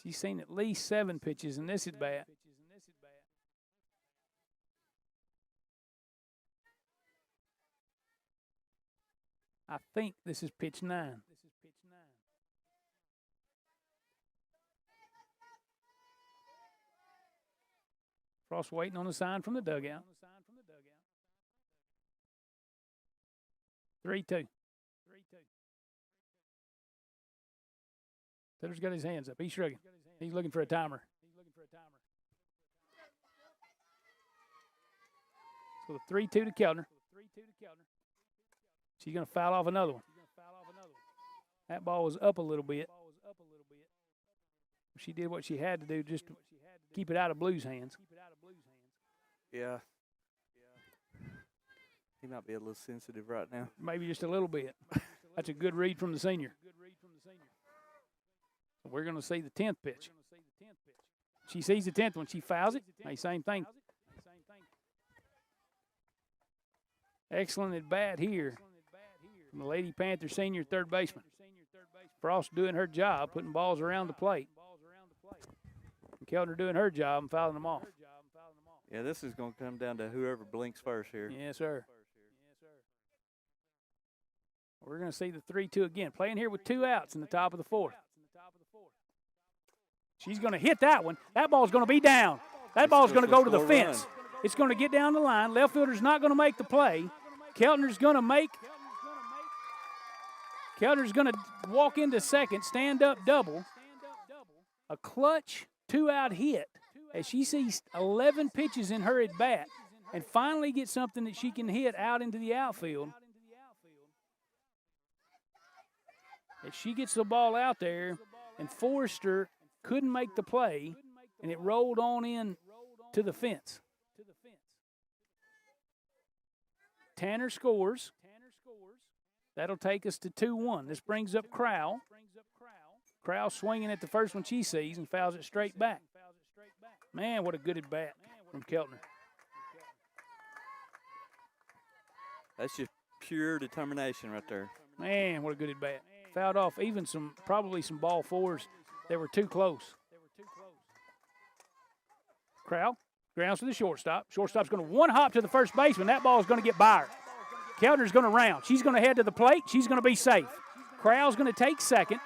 Speaker 1: She's seen at least 7 pitches in this at bat. I think this is pitch 9. Frost waiting on the sign from the dugout. 3-2. Tiller's got his hands up. He's shrugging. He's looking for a timer. So the 3-2 to Keldner. She's going to foul off another one. That ball was up a little bit. She did what she had to do just to keep it out of Blue's hands.
Speaker 2: Yeah. He might be a little sensitive right now.
Speaker 1: Maybe just a little bit. That's a good read from the senior. So we're going to see the 10th pitch. She sees the 10th one. She fouls it. Hey, same thing. Excellent at bat here from the Lady Panther senior third baseman. Frost doing her job, putting balls around the plate. And Keldner doing her job and fouling them off.
Speaker 2: Yeah, this is going to come down to whoever blinks first here.
Speaker 1: Yes, sir. We're going to see the 3-2 again. Playing here with 2 outs in the top of the 4th. She's going to hit that one. That ball's going to be down. That ball's going to go to the fence. It's going to get down the line. Left fielder's not going to make the play. Keldner's going to walk into second, stand up double. A clutch 2-out hit as she sees 11 pitches in her at bat and finally gets something that she can hit out into the outfield. As she gets the ball out there, and Forrester couldn't make the play, and it rolled on in to the fence. Tanner scores. That'll take us to 2-1. This brings up Crowell. Crowell swinging at the first one she sees and fouls it straight back. Man, what a good at bat from Keldner.
Speaker 2: That's just pure determination right there.
Speaker 1: Man, what a good at bat. Fouled off even probably some ball 4s that were too close. Crowell grounds to the shortstop. Shortstop's going to one hop to the first baseman. That ball is going to get by her. Keldner's going to round. She's going to head to the plate. She's going to be safe. Crowell's going to take second.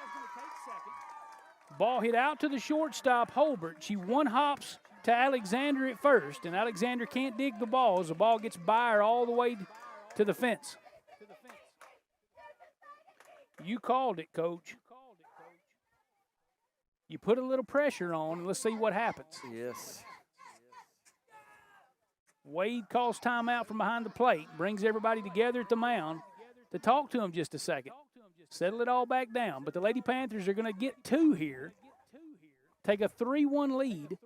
Speaker 1: Ball hit out to the shortstop, Holbert. She one hops to Alexander at first, and Alexander can't dig the ball as the ball gets by her all the way to the fence. You called it, Coach. You put a little pressure on, and let's see what happens.
Speaker 2: Yes.
Speaker 1: Wade calls timeout from behind the plate, brings everybody together at the mound to talk to him just a second. Settle it all back down. But the Lady Panthers are going to get 2 here, take a 3-1 lead.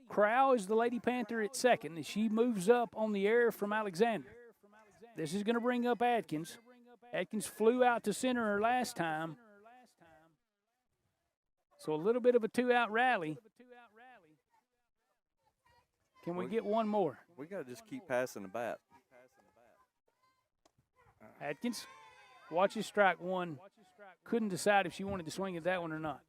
Speaker 1: Crowell is the Lady Panther at second, and she moves up on the error from Alexander. This is going to bring up Atkins. Atkins flew out to center her last time. So a little bit of a 2-out rally. Can we get one more?
Speaker 2: We got to just keep passing the bat.
Speaker 1: Atkins watches strike one. Couldn't decide if she wanted to swing at that one or not.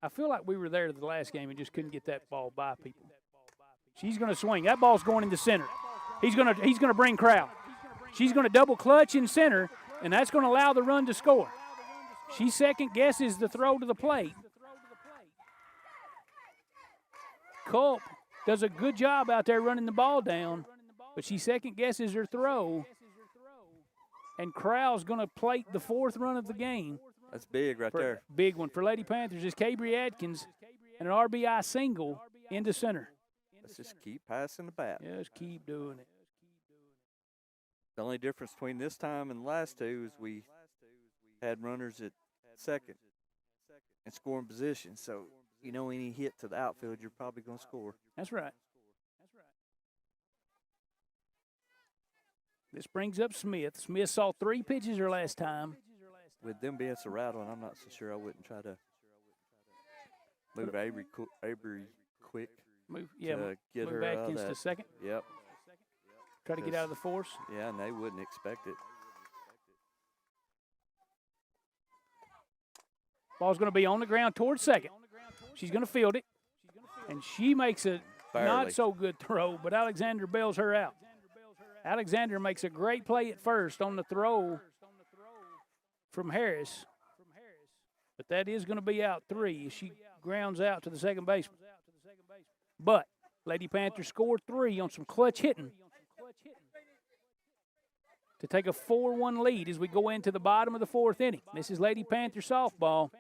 Speaker 1: I feel like we were there the last game and just couldn't get that ball by people. She's going to swing. That ball's going into center. He's going to bring crowd. She's going to double clutch in center, and that's going to allow the run to score. She second guesses the throw to the plate. Culp does a good job out there running the ball down, but she second guesses her throw, and Crowell's going to plate the fourth run of the game.
Speaker 2: That's big right there.
Speaker 1: Big one for Lady Panthers is Cabry Atkins and an RBI single into center.
Speaker 2: Let's just keep passing the bat.
Speaker 1: Yeah, just keep doing it.
Speaker 2: The only difference between this time and the last two is we had runners at second and scoring position. So, you know, any hit to the outfield, you're probably going to score.
Speaker 1: That's right. This brings up Smith. Smith saw 3 pitches her last time.
Speaker 2: With them being so rattled, I'm not so sure I wouldn't try to move Avery quick.
Speaker 1: Move
Speaker 2: get her
Speaker 1: back
Speaker 2: out of
Speaker 1: into
Speaker 2: that.
Speaker 1: second.
Speaker 2: Yep.
Speaker 1: Try to get out of the force.
Speaker 2: Yeah, and they wouldn't expect it.
Speaker 1: Ball's going to be on the ground towards second. She's going to field it, and she makes a not so good throw, but Alexander bails her out. Alexander makes a great play at first on the throw from Harris, but that is going to be out 3 as she grounds out to the second baseman. But Lady Panthers scored 3 on some clutch hitting to take a 4-1 lead as we go into the bottom of the 4th inning. This is Lady Panther softball,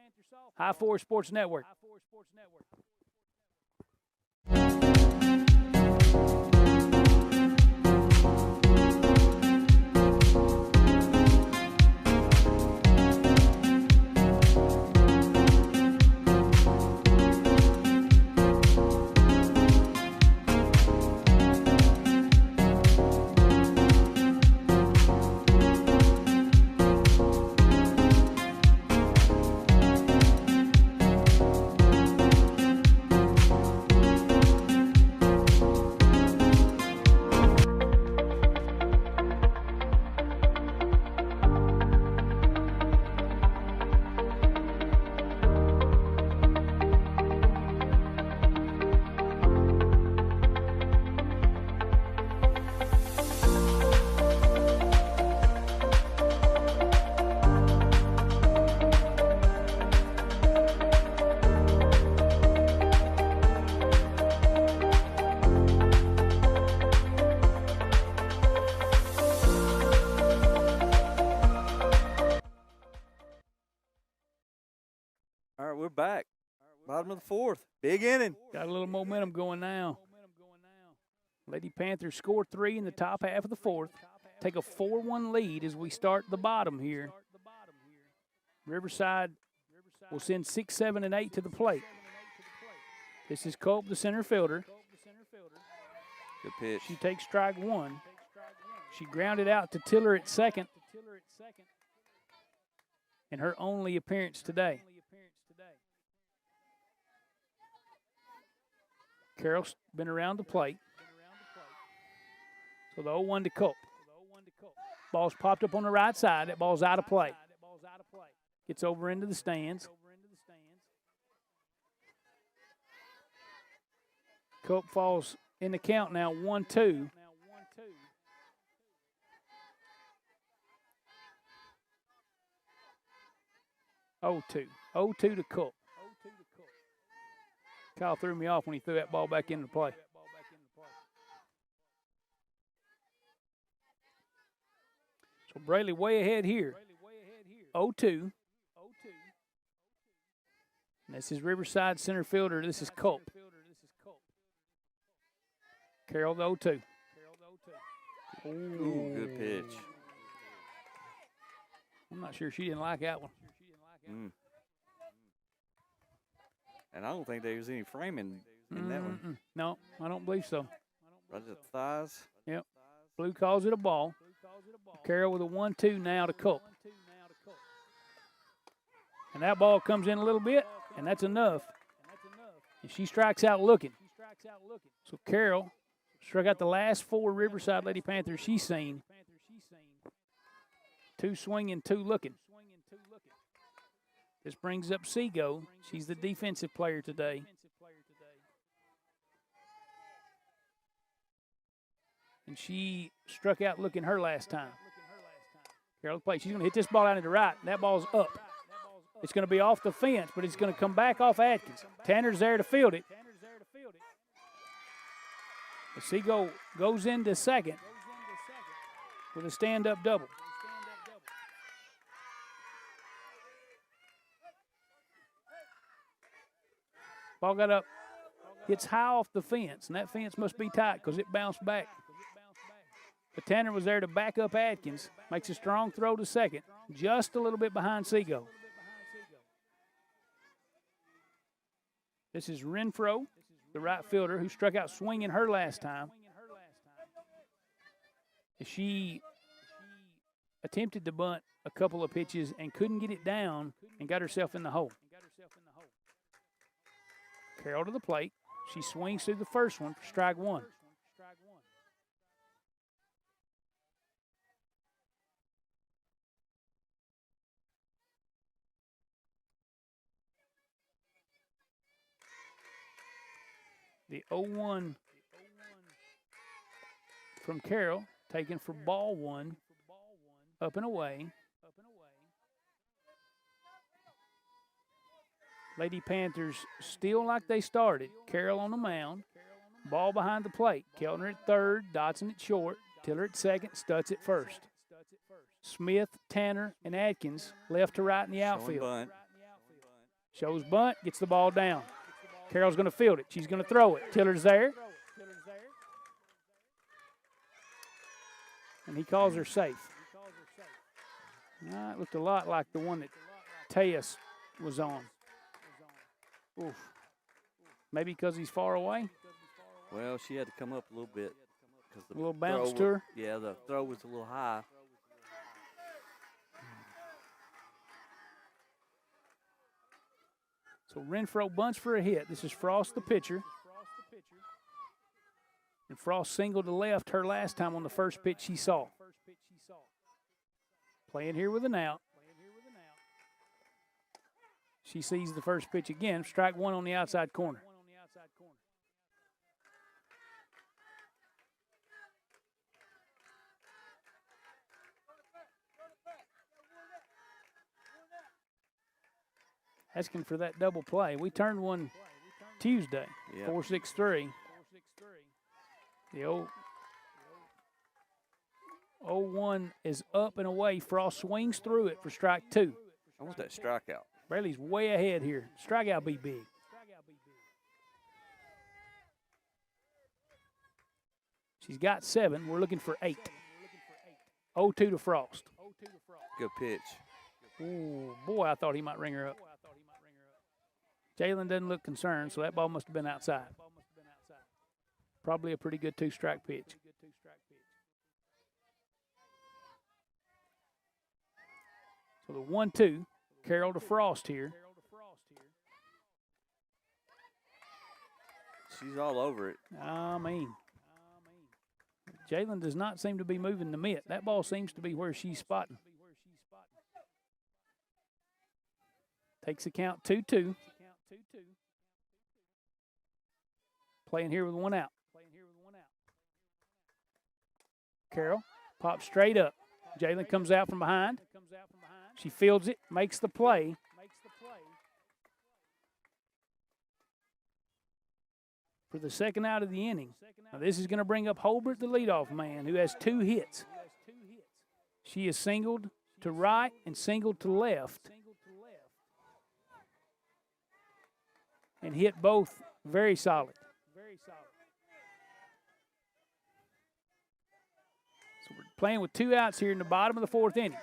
Speaker 1: High Four Sports Network.
Speaker 2: All right, we're back. Bottom of the 4th. Big inning.
Speaker 1: Got a little momentum going now. Lady Panthers score 3 in the top half of the 4th. Take a 4-1 lead as we start the bottom here. Riverside will send 6, 7, and 8 to the plate. This is Culp, the center fielder.
Speaker 2: Good pitch.
Speaker 1: She takes strike 1. She grounded out to Tiller at second. And her only appearance today. Carroll's been around the plate. So the 0-1 to Culp. Ball's popped up on the right side. That ball's out of play. Gets over into the stands. Culp falls in the count now, 1-2. Oh, 0-2 to Culp. Kyle threw me off when he threw that ball back into play. So Braley way ahead here. 0-2. And this is Riverside center fielder. This is Culp. Carroll the 0-2.
Speaker 2: Ooh, good pitch.
Speaker 1: I'm not sure she didn't like that one.
Speaker 2: And I don't think there was any framing in that one.
Speaker 1: No, I don't believe so.
Speaker 2: Right at the thighs.
Speaker 1: Yep. Blue calls it a ball. Carroll with a 1-2 now to Culp. And that ball comes in a little bit, and that's enough. And she strikes out looking. So Carroll struck out the last 4 Riverside Lady Panthers she's seen. 2 swinging, 2 looking. This brings up Seago. She's the defensive player today. And she struck out looking her last time. Carol play. She's going to hit this ball out into right. That ball's up. It's going to be off the fence, but it's going to come back off Atkins. Tanner's there to field it. Seago goes into second with a stand-up double. Ball got up, hits high off the fence, and that fence must be tight because it bounced back. But Tanner was there to back up Atkins, makes a strong throw to second, just a little bit behind Seago. This is Renfro, the right fielder, who struck out swinging her last time. She attempted to bunt a couple of pitches and couldn't get it down and got herself in the hole. Carroll to the plate. She swings through the first one for strike one. The 0-1 from Carroll, taken for ball one, up and away. Lady Panthers still like they started. Carroll on the mound. Ball behind the plate. Keltner at third, Dotson at short, Tiller at second, Stutz at first. Smith, Tanner, and Atkins left to right in the outfield. Shows bunt, gets the ball down. Carroll's going to field it. She's going to throw it. Tiller's there. And he calls her safe. It looked a lot like the one that Tejas was on. Oof. Maybe because he's far away?
Speaker 2: Well, she had to come up a little bit.
Speaker 1: A little bounce to her?
Speaker 2: Yeah, the throw was a little high.
Speaker 1: So Renfro bunts for a hit. This is Frost, the pitcher. And Frost singled to left her last time on the first pitch she saw. Playing here with an out. She sees the first pitch again. Strike one on the outside corner. Asking for that double play. We turned one Tuesday, 4-6-3. The 0-1 is up and away. Frost swings through it for strike two.
Speaker 2: I want that strikeout.
Speaker 1: Braley's way ahead here. Strikeout be big. She's got 7. We're looking for 8. 0-2 to Frost.
Speaker 2: Good pitch.
Speaker 1: Ooh, boy, I thought he might ring her up. Jalen doesn't look concerned, so that ball must have been outside. Probably a pretty good 2-strike pitch. So the 1-2, Carroll to Frost here.
Speaker 2: She's all over it.
Speaker 1: I mean, Jalen does not seem to be moving the mitt. That ball seems to be where she's spotting. Takes the count 2-2. Playing here with one out. Carroll pops straight up. Jalen comes out from behind. She fields it, makes the play. For the second out of the inning. Now this is going to bring up Holbert, the leadoff man, who has 2 hits. She is singled to right and singled to left. And hit both very solid. So we're playing with 2 outs here in the bottom of the 4th inning.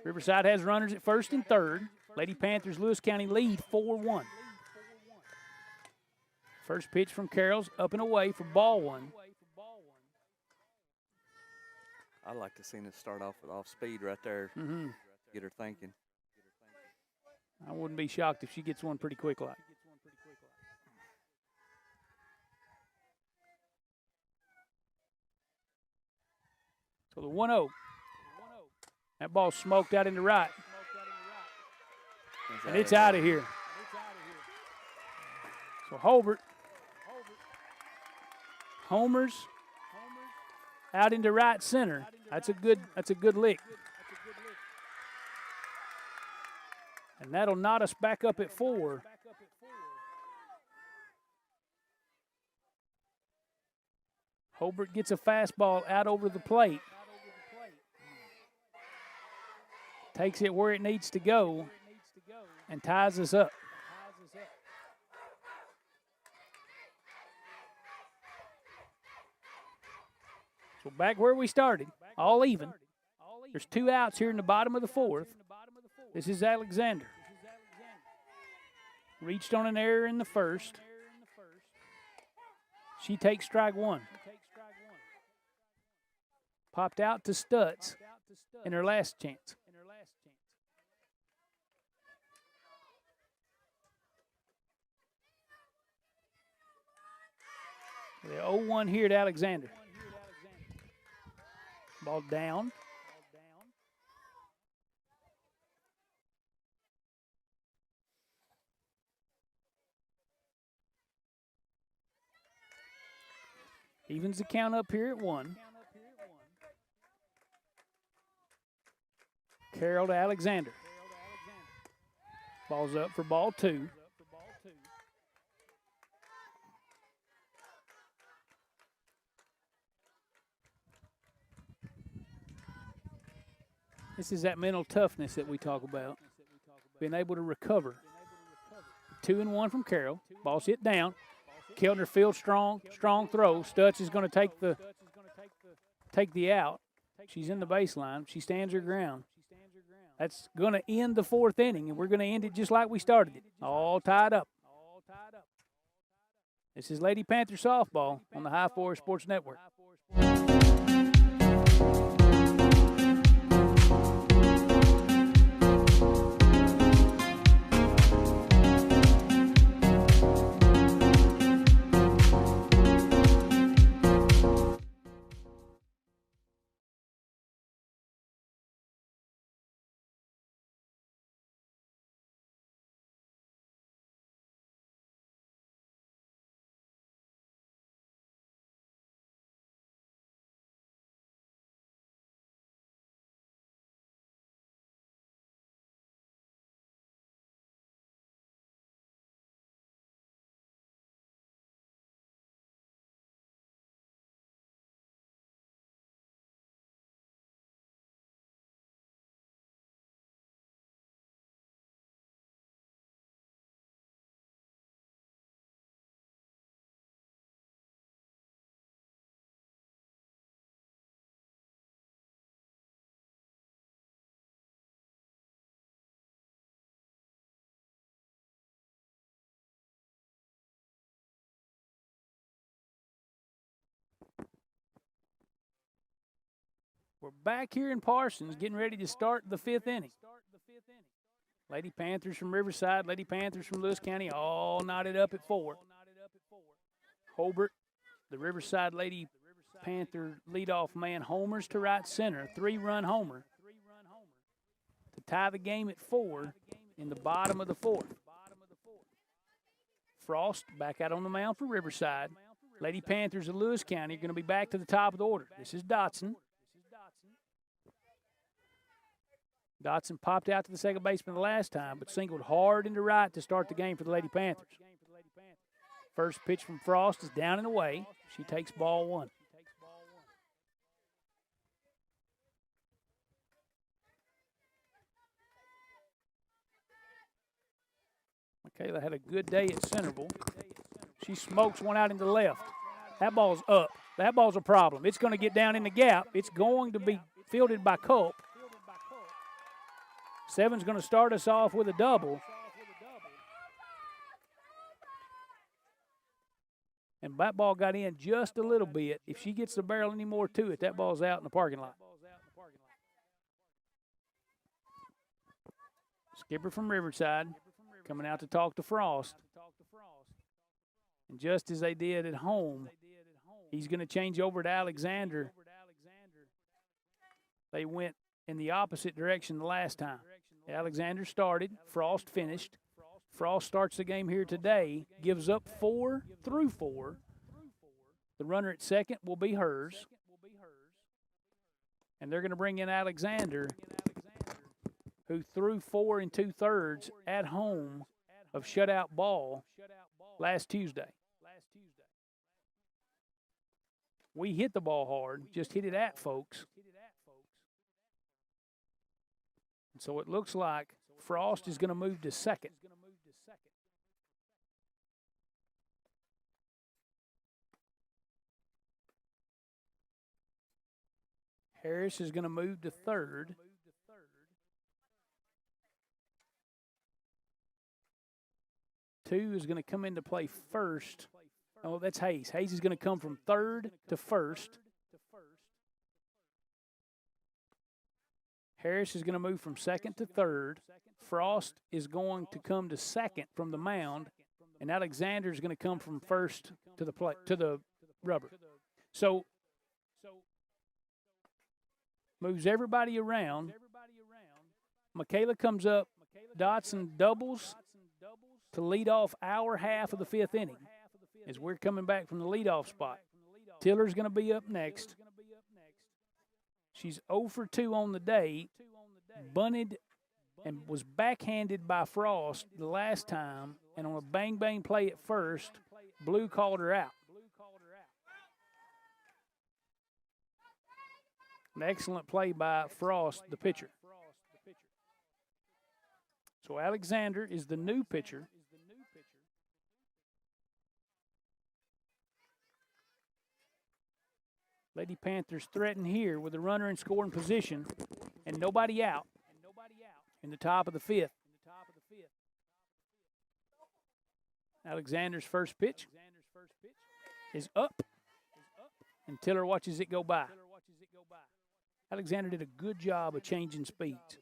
Speaker 1: Riverside has runners at first and third. Lady Panthers, Lewis County lead 4-1. First pitch from Carroll's up and away for ball one.
Speaker 2: I like to see this start off with off speed right there.
Speaker 1: Mm-hmm.
Speaker 2: Get her thinking.
Speaker 1: I wouldn't be shocked if she gets one pretty quick like. So the 1-0. That ball smoked out into right. And it's out of here. So Holbert homers out into right center. That's a good lick. And that'll knot us back up at 4. Holbert gets a fastball out over the plate. Takes it where it needs to go and ties us up. So back where we started, all even. There's 2 outs here in the bottom of the 4th. This is Alexander. Reached on an error in the first. She takes strike 1. Popped out to Stutz in her last chance. The 0-1 here to Alexander. Ball down. Evens the count up here at 1. Carroll to Alexander. Ball's up for ball 2. This is that mental toughness that we talk about. Being able to recover. 2-1 from Carroll. Ball's hit down. Kellner fields strong throw. Stutz is going to take the out. She's in the baseline. She stands her ground. That's going to end the 4th inning, and we're going to end it just like we started it, all tied up. This is Lady Panther softball on the High Forest Sports Network. We're back here in Parsons getting ready to start the 5th inning. Lady Panthers from Riverside, Lady Panthers from Lewis County, all knotted up at 4. Holbert, the Riverside Lady Panther leadoff man, homers to right center, 3-run homer to tie the game at 4 in the bottom of the 4th. Frost back out on the mound for Riverside. Lady Panthers of Lewis County are going to be back to the top of the order. This is Dotson. Dotson popped out to the second baseman the last time, but singled hard into right to start the game for the Lady Panthers. First pitch from Frost is down and away. She takes ball 1. Michaela had a good day at Centerville. She smokes one out into left. That ball's up. That ball's a problem. It's going to get down in the gap. It's going to be fielded by Culp. Seven's going to start us off with a double. And that ball got in just a little bit. If she gets the barrel any more to it, that ball's out in the parking lot. Skipper from Riverside coming out to talk to Frost. And just as they did at home, he's going to change over to Alexander. They went in the opposite direction the last time. Alexander started. Frost finished. Frost starts the game here today, gives up 4 through 4. The runner at second will be hers. And they're going to bring in Alexander, who threw 4 2/3 at home of shutout ball last Tuesday. We hit the ball hard, just hit it at folks. And so it looks like Frost is going to move to second. Harris is going to move to third. Two is going to come into play first. Oh, that's Hayes. Hayes is going to come from third to first. Harris is going to move from second to third. Frost is going to come to second from the mound, and Alexander is going to come from first to the rubber. So moves everybody around. Michaela comes up. Dotson doubles to lead off our half of the fifth inning as we're coming back from the leadoff spot. Tiller's going to be up next. She's 0 for 2 on the day, bunted and was backhanded by Frost the last time, and on a bang-bang play at first, Blue called her out. An excellent play by Frost, the pitcher. So Alexander is the new pitcher. Lady Panthers threaten here with a runner in scoring position and nobody out in the top of the fifth. Alexander's first pitch is up, and Tiller watches it go by. Alexander did a good job of changing speeds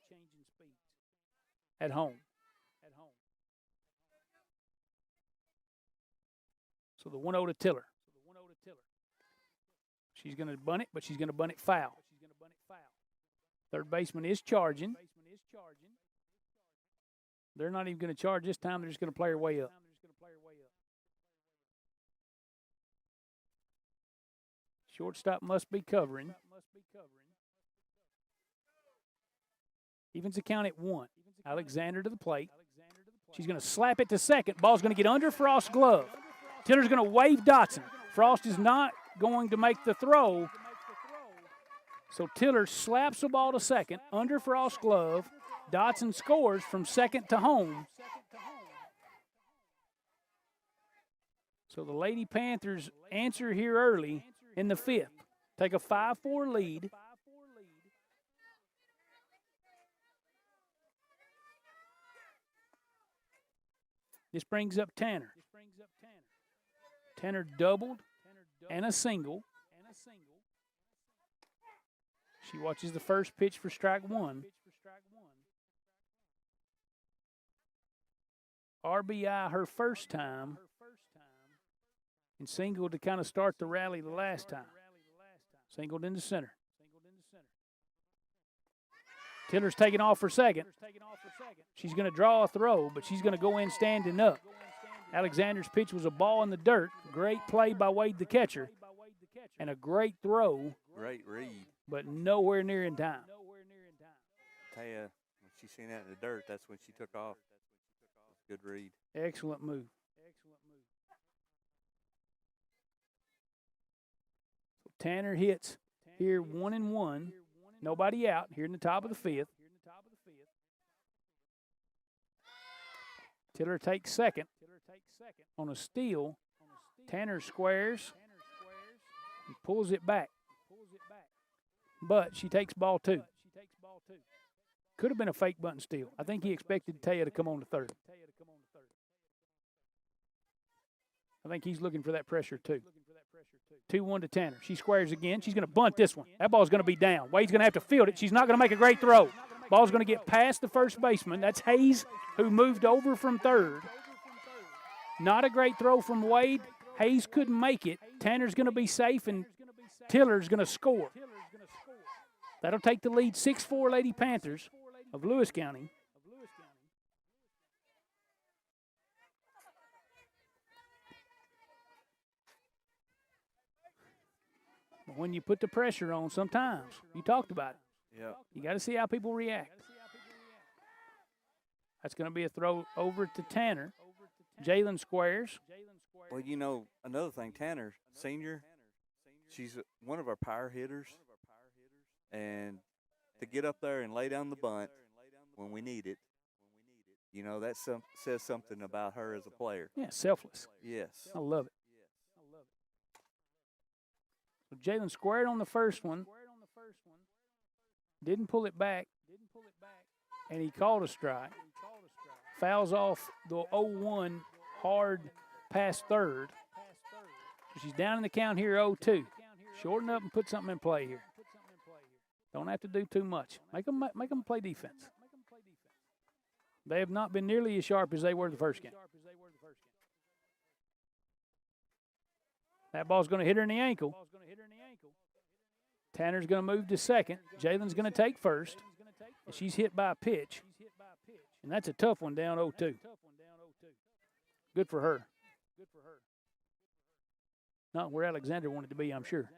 Speaker 1: at home. So the 1-0 to Tiller. She's going to bunt it, but she's going to bunt it foul. Third baseman is charging. They're not even going to charge this time. They're just going to play her way up. Shortstop must be covering. Evens the count at 1. Alexander to the plate. She's going to slap it to second. Ball's going to get under Frost's glove. Tiller's going to wave Dotson. Frost is not going to make the throw. So Tiller slaps the ball to second, under Frost's glove. Dotson scores from second to home. So the Lady Panthers answer here early in the fifth. Take a 5-4 lead. This brings up Tanner. Tanner doubled and a single. She watches the first pitch for strike one. RBI her first time and singled to kind of start the rally the last time. Singled into center. Tiller's taking off for second. She's going to draw a throw, but she's going to go in standing up. Alexander's pitch was a ball in the dirt. Great play by Wade, the catcher, and a great throw.
Speaker 2: Great read.
Speaker 1: But nowhere near in time.
Speaker 2: Tell you, when she seen that in the dirt, that's when she took off. Good read.
Speaker 1: Excellent move. So Tanner hits here 1-1. Nobody out here in the top of the fifth. Tiller takes second on a steal. Tanner squares and pulls it back. But she takes ball two. Could have been a fake bunt steal. I think he expected Taya to come on to third. I think he's looking for that pressure too. 2-1 to Tanner. She squares again. She's going to bunt this one. That ball's going to be down. Wade's going to have to field it. She's not going to make a great throw. Ball's going to get past the first baseman. That's Hayes, who moved over from third. Not a great throw from Wade. Hayes couldn't make it. Tanner's going to be safe, and Tiller's going to score. That'll take the lead 6-4 Lady Panthers of Lewis County When you put the pressure on, sometimes, you talked about it.
Speaker 2: Yeah.
Speaker 1: You got to see how people react. That's going to be a throw over to Tanner. Jalen squares.
Speaker 2: Well, you know, another thing, Tanner, senior, she's one of our power hitters. And to get up there and lay down the bunt when we need it, you know, that says something about her as a player.
Speaker 1: Yeah, selfless.
Speaker 2: Yes.
Speaker 1: I love it. So Jalen squared on the first one. Didn't pull it back. And he called a strike. Fouls off the 0-1 hard past third. She's down in the count here 0-2. Shorten up and put something in play here. Don't have to do too much. Make them play defense. They have not been nearly as sharp as they were the first game. That ball's going to hit her in the ankle. Tanner's going to move to second. Jalen's going to take first. And she's hit by a pitch. And that's a tough one down 0-2. Good for her. Not where Alexander wanted to be, I'm sure.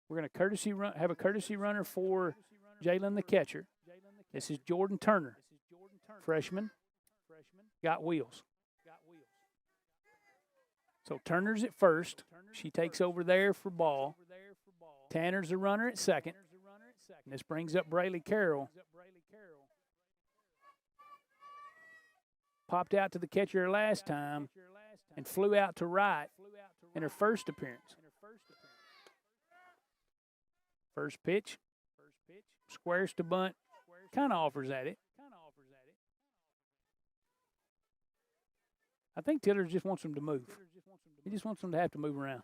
Speaker 1: We're going to have a courtesy runner for Jalen, the catcher. This is Jordan Turner, freshman. Got wheels. So Turner's at first. She takes over there for ball. Tanner's the runner at second. And this brings up Braylee Carroll. Popped out to the catcher last time and flew out to right in her first appearance. First pitch. Squares to bunt. Kind of offers at it. I think Tiller just wants them to move. He just wants them to have to move around.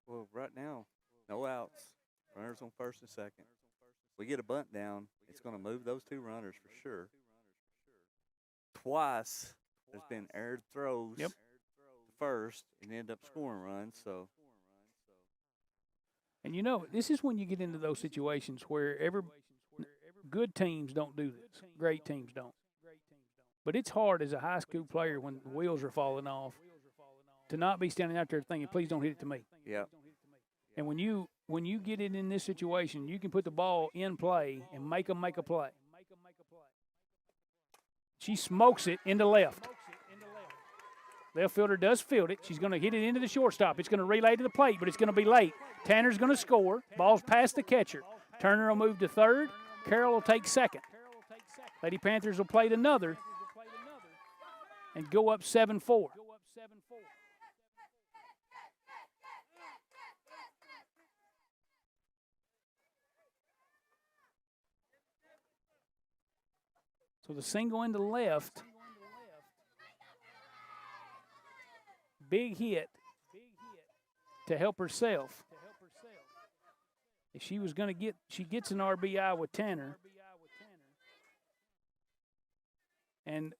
Speaker 2: Well, right now, no outs. Runners on first and second. We get a bunt down, it's going to move those two runners for sure. Twice there's been aired throws to first and end up scoring runs. So,
Speaker 1: and you know, this is when you get into those situations where good teams don't do this. Great teams don't. But it's hard as a high school player when the wheels are falling off to not be standing out there thinking, please don't hit it to me.
Speaker 2: Yeah.
Speaker 1: And when you get it in this situation, you can put the ball in play and make them make a play. She smokes it into left. Left fielder does field it. She's going to hit it into the shortstop. It's going to relay to the plate, but it's going to be late. Tanner's going to score. Ball's past the catcher. Turner will move to third. Carroll will take second. Lady Panthers will play another and go up 7-4. So the single into left, big hit to help herself. If she was going to she gets an RBI with Tanner. And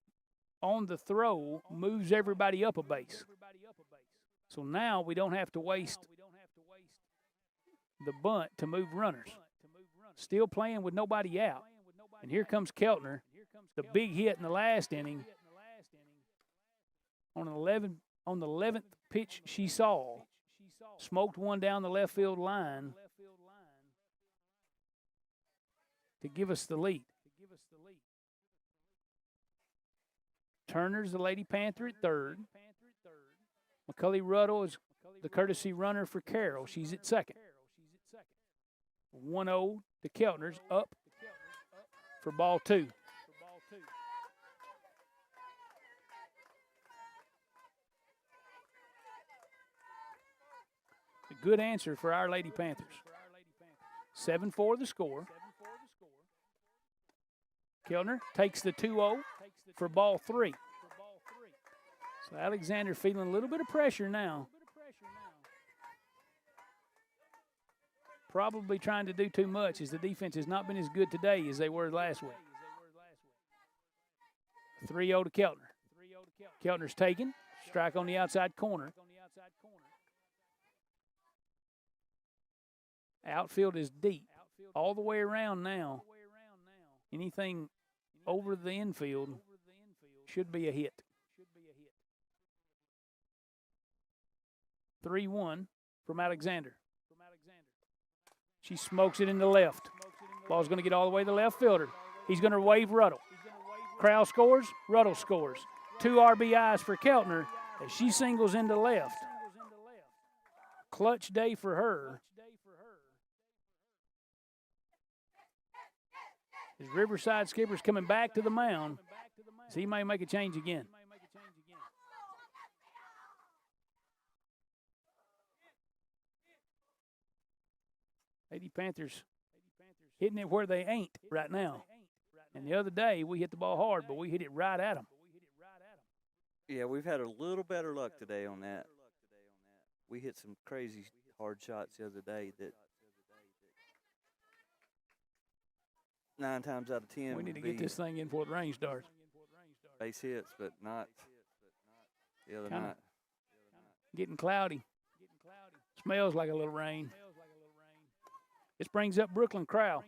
Speaker 1: on the throw, moves everybody up a base. So now we don't have to waste the bunt to move runners. Still playing with nobody out. And here comes Keltner. The big hit in the last inning on the 11th pitch she saw, smoked one down the left field line to give us the lead. Turner's the Lady Panther at third. McCully Ruddle is the courtesy runner for Carroll. She's at second. 1-0 to Keltner's, up for ball two. A good answer for our Lady Panthers. 7-4 the score. Keltner takes the 2-0 for ball three. So Alexander feeling a little bit of pressure now. Probably trying to do too much as the defense has not been as good today as they were last week. 3-0 to Keltner. Keltner's taken. Strike on the outside corner. Outfield is deep. All the way around now. Anything over the infield should be a hit. 3-1 from Alexander. She smokes it in the left. Ball's going to get all the way to the left fielder. He's going to wave Ruddle. Crowell scores. Ruddle scores. 2 RBIs for Keltner as she singles into left. Clutch day for her. As Riverside skipper's coming back to the mound, as he may make a change again. Lady Panthers hitting it where they ain't right now. And the other day, we hit the ball hard, but we hit it right at them.
Speaker 2: Yeah, we've had a little better luck today on that. We hit some crazy hard shots the other day that 9 times out of 10
Speaker 1: We need to get this thing in before the rain starts.
Speaker 2: Base hits, but not the other
Speaker 1: Kinda
Speaker 2: night.
Speaker 1: Getting cloudy. Smells like a little rain. This brings up Brooklyn Crowell.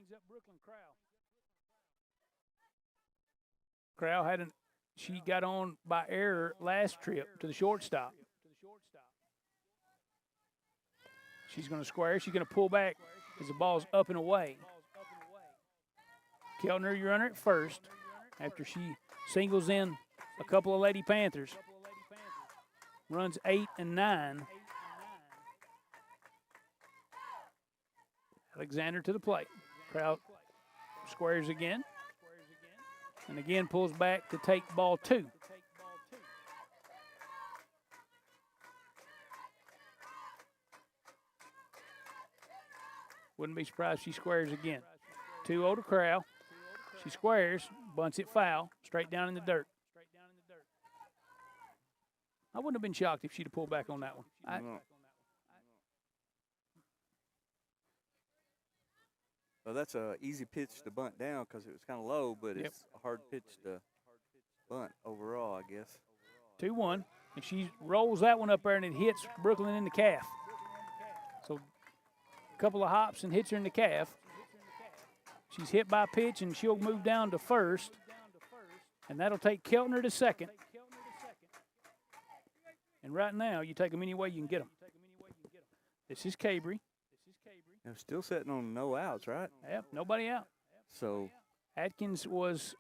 Speaker 1: Crowell she got on by error last trip to the shortstop. She's going to square. She's going to pull back as the ball's up and away. Keltner, your runner at first, after she singles in a couple of Lady Panthers. Runs 8 and 9. Alexander to the plate. Crowd squares again. And again pulls back to take ball 2. Wouldn't be surprised if she squares again. 2-0 to Crowell. She squares, bunts it foul, straight down in the dirt. I wouldn't have been shocked if she'd have pulled back on that one.
Speaker 2: Well, that's an easy pitch to bunt down because it was kind of low, but it's a hard pitch to bunt overall, I guess.
Speaker 1: 2-1, and she rolls that one up there, and it hits Brooklyn in the calf. So a couple of hops and hits her in the calf. She's hit by a pitch, and she'll move down to first, and that'll take Keltner to second. And right now, you take them any way you can get them. This is Cabry.
Speaker 2: They're still sitting on no outs, right?
Speaker 1: Yep, nobody out.
Speaker 2: So
Speaker 1: Atkins was,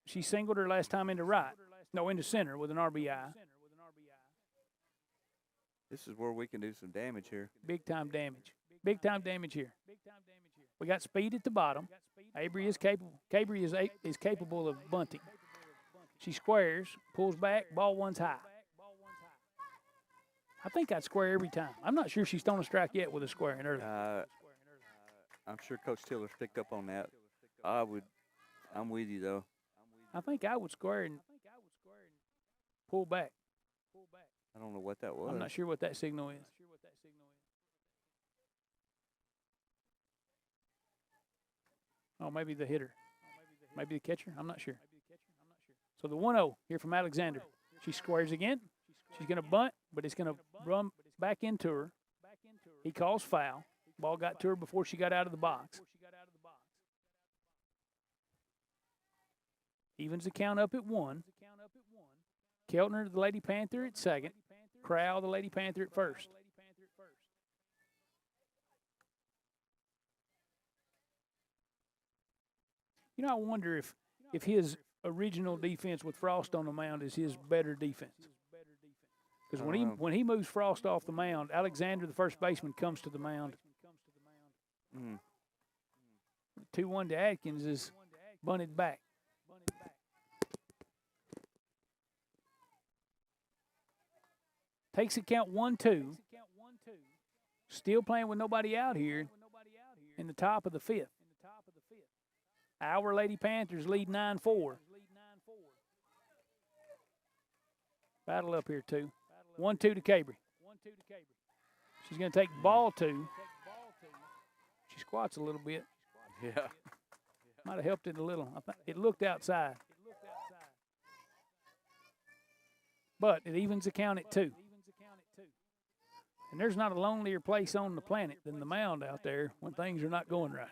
Speaker 1: she singled her last time into right. No, into center with an RBI.
Speaker 2: this is where we can do some damage here.
Speaker 1: Big time damage. Big time damage here. We got speed at the bottom. Cabry is capable of bunting. She squares, pulls back, ball one's high. I think I'd square every time. I'm not sure she's thrown a strike yet with a square in early.
Speaker 2: I'm sure Coach Tiller's picked up on that. I'm with you, though.
Speaker 1: I think I would square and pull back.
Speaker 2: I don't know what that was.
Speaker 1: I'm not sure what that signal is. Oh, maybe the hitter. Maybe the catcher. I'm not sure. So the 1-0 here from Alexander. She squares again. She's going to bunt, but it's going to run back into her. He calls foul. Ball got to her before she got out of the box. Evens the count up at 1. Keltner, the Lady Panther, at second. Crowell, the Lady Panther, at first. You know, I wonder if his original defense with Frost on the mound is his better defense. Because when he moves Frost off the mound, Alexander, the first baseman, comes to the mound. 2-1 to Atkins is bunted back. Takes it count 1-2. Still playing with nobody out here in the top of the 5th. Our Lady Panthers lead 9-4. Battle up here, 2. 1-2 to Cabry. She's going to take ball 2. She squats a little bit.
Speaker 2: Yeah.
Speaker 1: Might have helped it a little. I think it looked outside. But it evens the count at 2. And there's not a lonelier place on the planet than the mound out there when things are not going right.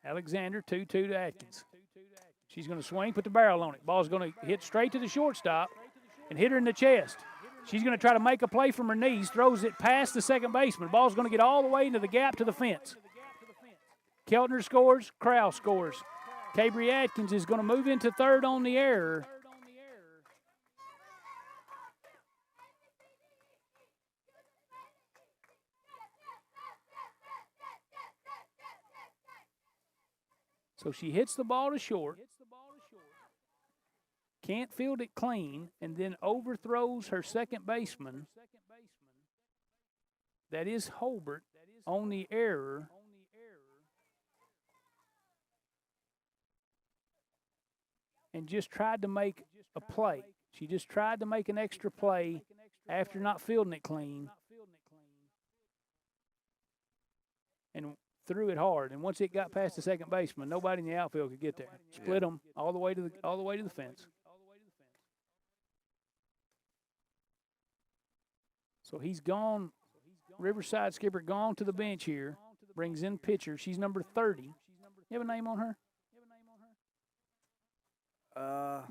Speaker 1: Alexander, 2-2 to Atkins. She's going to swing, put the barrel on it. Ball's going to hit straight to the shortstop and hit her in the chest. She's going to try to make a play from her knees, throws it past the second baseman. Ball's going to get all the way into the gap to the fence. Keltner scores, Krause scores. Cabry Atkins is going to move into third on the error. So she hits the ball to short, can't field it clean, and then overthrows her second baseman. That is Holbert on the error. And just tried to make a play. She just tried to make an extra play after not fielding it clean. And threw it hard, and once it got past the second baseman, nobody in the outfield could get there. Split them all the way to the fence. So he's gone. Riverside skipper gone to the bench here. Brings in pitcher. She's number 30. You have a name on her?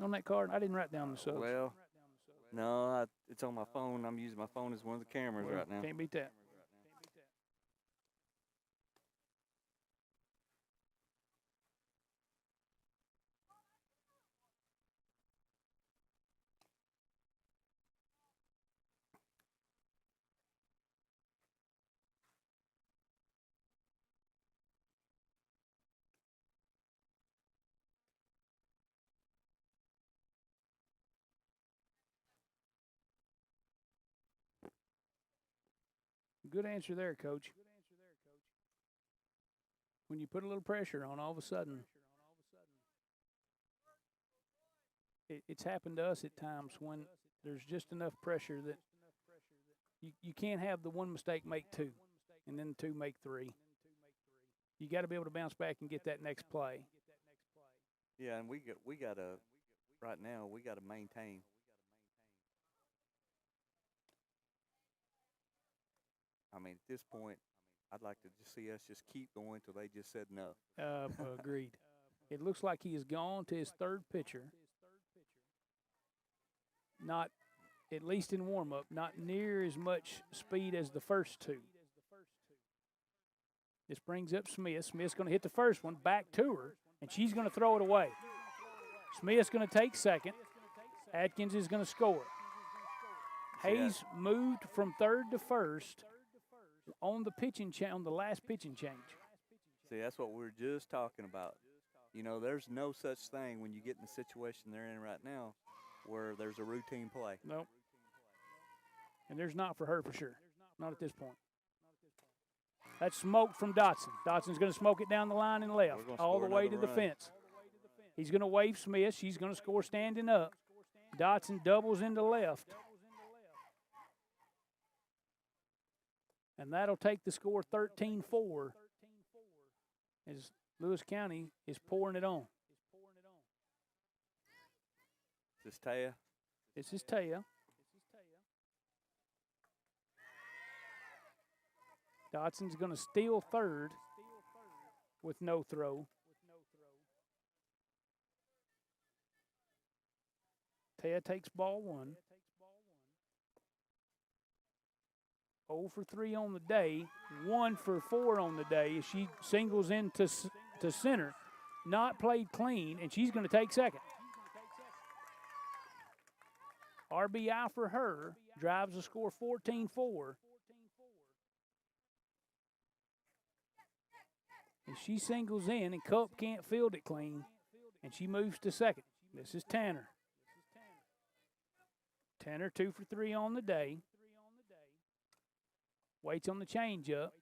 Speaker 1: On that card, I didn't write down the subs.
Speaker 2: Well, no, it's on my phone. I'm using my phone as one of the cameras right now.
Speaker 1: Can't beat that. Good answer there, Coach. When you put a little pressure on, all of a sudden, it's happened to us at times when there's just enough pressure that you can't have the one mistake make two, and then two make three. You got to be able to bounce back and get that next play.
Speaker 2: Yeah, and we got to right now we got to maintain. I mean, at this point, I'd like to just see us just keep going till they just said no.
Speaker 1: Agreed. It looks like he has gone to his third pitcher. Not, at least in warm-up, not near as much speed as the first two. This brings up Smith. Smith's going to hit the first one, back to her, and she's going to throw it away. Smith's going to take second. Atkins is going to score. Hayes moved from third to first on the last pitching change.
Speaker 2: See, that's what we were just talking about. You know, there's no such thing when you get in the situation they're in right now where there's a routine play.
Speaker 1: Nope. And there's not for her for sure. Not at this point. That's smoke from Dotson. Dotson's going to smoke it down the line and left, all the way to the fence. He's going to wave Smith. She's going to score standing up. Dotson doubles into left. And that'll take the score 13-4 as Lewis County is pouring it on.
Speaker 2: This is Taya.
Speaker 1: This is Taya. Dotson's going to steal third with no throw. Taya takes ball one. 0 for 3 on the day, 1 for 4 on the day as she singles into center. Not played clean, and she's going to take second. RBI for her, drives the score 14-4. And she singles in, and Cup can't field it clean, and she moves to second. This is Tanner. Tanner 2 for 3 on the day. Waits on the changeup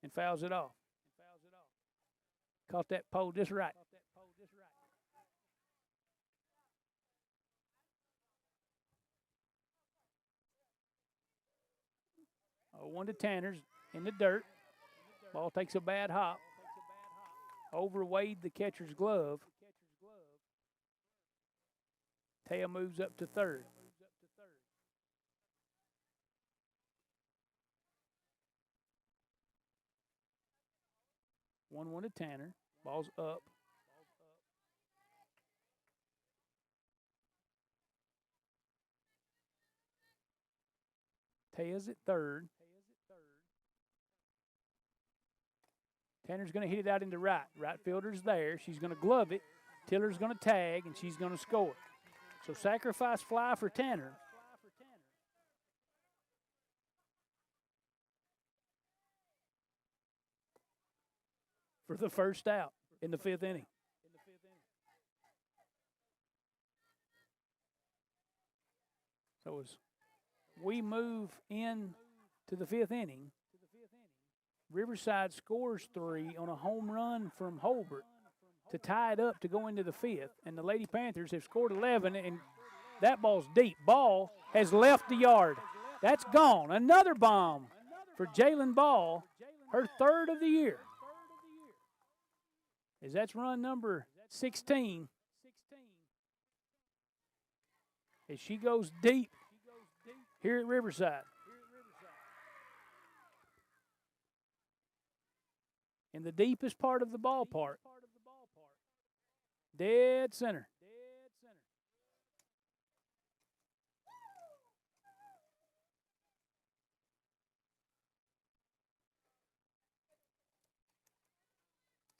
Speaker 1: and fouls it off. Caught that pole just right. 0-1 to Tanner's in the dirt. Ball takes a bad hop. Overweighed the catcher's glove. Taya moves up to third. 1-1 to Tanner. Ball's up. Taya's at third. Tanner's going to hit it out into right. Right fielder's there. She's going to glove it. Tiller's going to tag, and she's going to score. So sacrifice fly for Tanner. For the first out in the 5th inning. So as we move in to the 5th inning, Riverside scores 3 on a home run from Holbert to tie it up to go into the 5th. And the Lady Panthers have scored 11, and that ball's deep. Ball has left the yard. That's gone. Another bomb for Jalen Ball, her 3rd of the year. As that's run number 16. As she goes deep here at Riverside. In the deepest part of the ballpark. Dead center.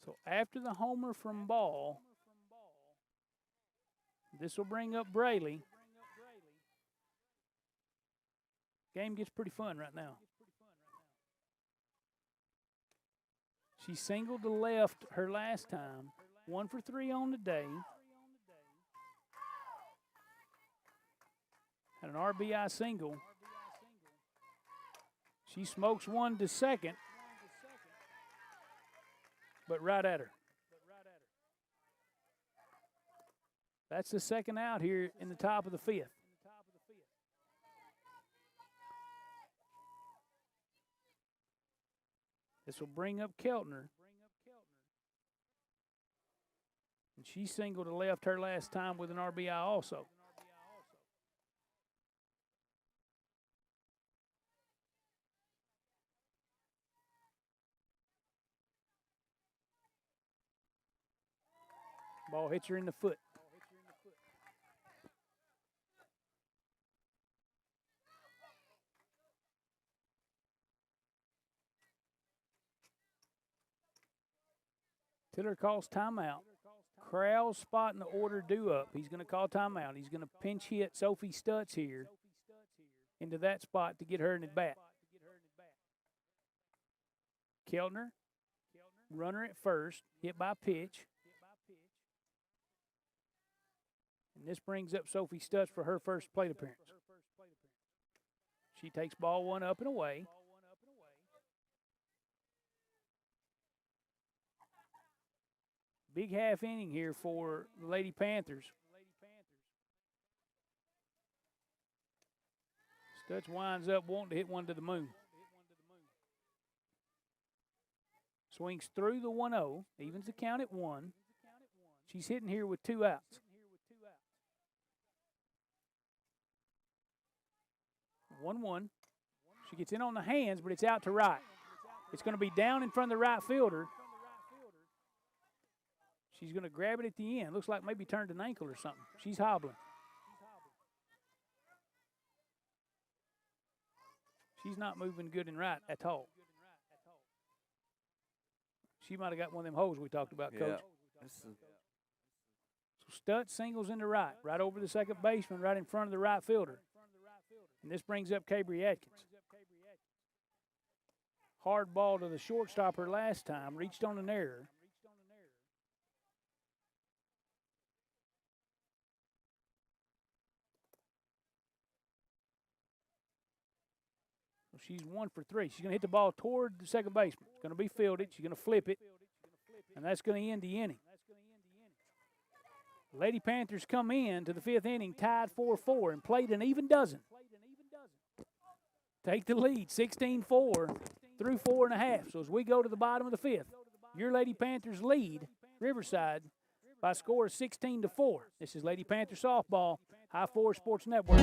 Speaker 1: So after the homer from Ball, this will bring up Braley. Game gets pretty fun right now. She singled to left her last time. 1 for 3 on the day. Had an RBI single. She smokes one to second, but right at her. That's the second out here in the top of the 5th. This will bring up Keltner. And she singled to left her last time with an RBI also. Ball hits her in the foot. Tiller calls timeout. Crowell's spotting the order due up. He's going to call timeout. He's going to pinch hit Sophie Stutz here into that spot to get her in at bat. Keltner, runner at first, hit by pitch. And this brings up Sophie Stutz for her first plate appearance. She takes ball 1 up and away. Big half inning here for the Lady Panthers. Stutz winds up wanting to hit one to the moon. Swings through the 1-0, evens the count at 1. She's hitting here with 2 outs. 1-1. She gets in on the hands, but it's out to right. It's going to be down in front of the right fielder. She's going to grab it at the end. Looks like maybe turned an ankle or something. She's hobbling. She's not moving good and right at all. She might have got one of them holes we talked about, Coach. So Stutz singles into right over the second baseman, right in front of the right fielder. And this brings up Cabry Atkins. Hard ball to the shortstop her last time, reached on an error. She's 1 for 3. She's going to hit the ball toward the second baseman. It's going to be fielded. She's going to flip it, and that's going to end the inning. The Lady Panthers come in to the 5th inning, tied 4-4, and played an even dozen. Take the lead, 16-4 through 4.5. So as we go to the bottom of the 5th, your Lady Panthers lead Riverside by a score of 16-4. This is Lady Panther Softball, High 4 Sports Network.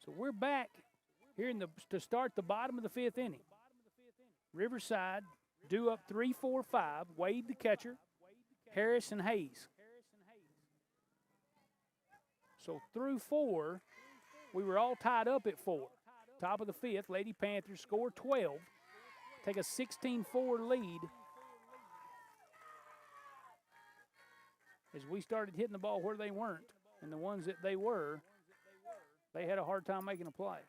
Speaker 1: So we're back here to start the bottom of the 5th inning. Riverside due up 3-4-5. Wade the catcher, Harris and Hayes. So through 4, we were all tied up at 4. Top of the 5th, Lady Panthers score 12, take a 16-4 lead as we started hitting the ball where they weren't, and the ones that they were, they had a hard time making a play.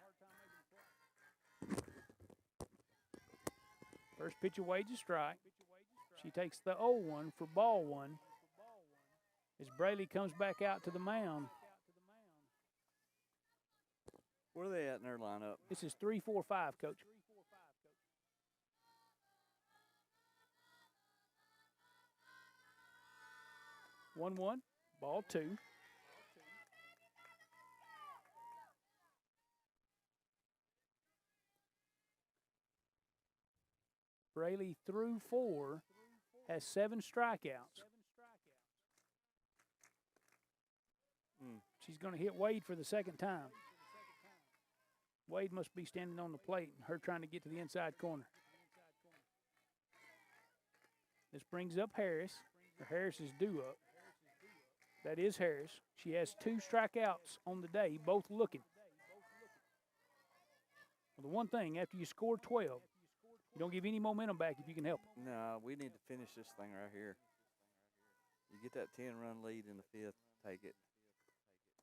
Speaker 1: First pitch of Wade's a strike. She takes the 0-1 for ball 1 as Braley comes back out to the mound.
Speaker 2: Where are they at in their lineup?
Speaker 1: This is 3-4-5, Coach. One, ball 2. Braley through 4 has 7 strikeouts. She's going to hit Wade for the second time. Wade must be standing on the plate and her trying to get to the inside corner. This brings up Harris. Harris is due up. That is Harris. She has 2 strikeouts on the day, both looking. Well, the one thing, after you score 12, you don't give any momentum back if you can help it.
Speaker 2: No, we need to finish this thing right here. You get that 10-run lead in the 5th, take it.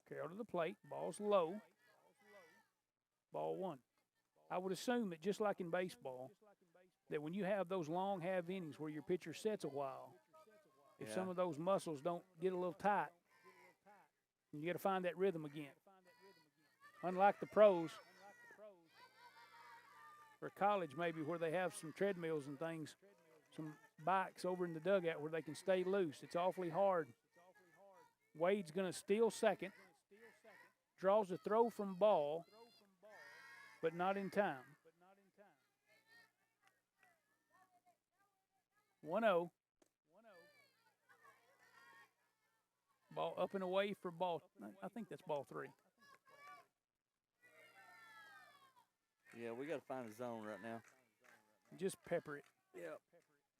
Speaker 1: Carroll to the plate. Ball's low. Ball 1. I would assume that just like in baseball, that when you have those long half innings where your pitcher sits a while, if some of those muscles don't get a little tight, you got to find that rhythm again. Unlike the pros, or college maybe, where they have some treadmills and things, some bikes over in the dugout where they can stay loose. It's awfully hard. Wade's going to steal second, draws a throw from ball, but not in time. 1-0. Ball up and away for ball. I think that's ball 3.
Speaker 2: Yeah, we got to find a zone right now.
Speaker 1: Just pepper it.
Speaker 2: Yep.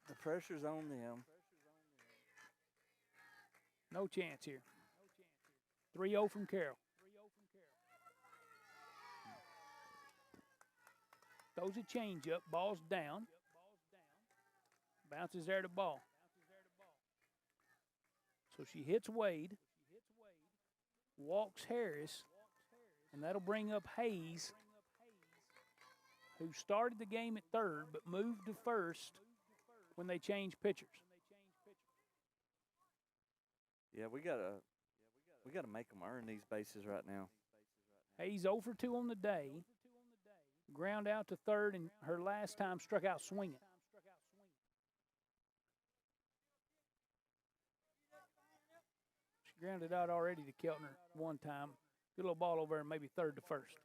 Speaker 2: The pressure's on them.
Speaker 1: No chance here. 3-0 from Carroll. Throws a changeup. Ball's down. Bounces there to ball. So she hits Wade, walks Harris, and that'll bring up Hayes, who started the game at third but moved to first when they changed pitchers.
Speaker 2: Yeah, we gotta make them earn these bases right now.
Speaker 1: Hayes 0 for 2 on the day, ground out to third, and her last time struck out swinging. She grounded out already to Keltner one time. Good little ball over there, maybe third to first.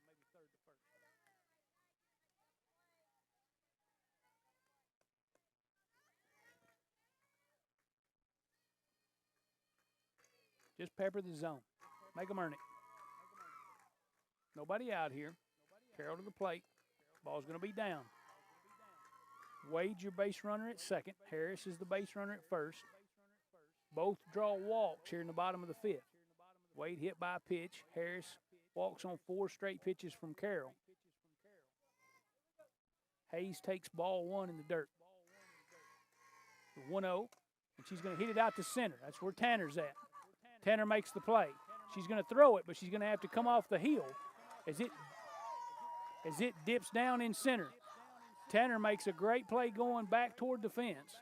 Speaker 1: Just pepper the zone. Make them earn it. Nobody out here. Carroll to the plate. Ball's going to be down. Wade's your base runner at second. Harris is the base runner at first. Both draw walks here in the bottom of the 5th. Wade hit by a pitch. Harris walks on 4 straight pitches from Carroll. Hayes takes ball 1 in the dirt. 1-0, and she's going to hit it out to center. That's where Tanner's at. Tanner makes the play. She's going to throw it, but she's going to have to come off the heel as it dips down in center. Tanner makes a great play going back toward the fence.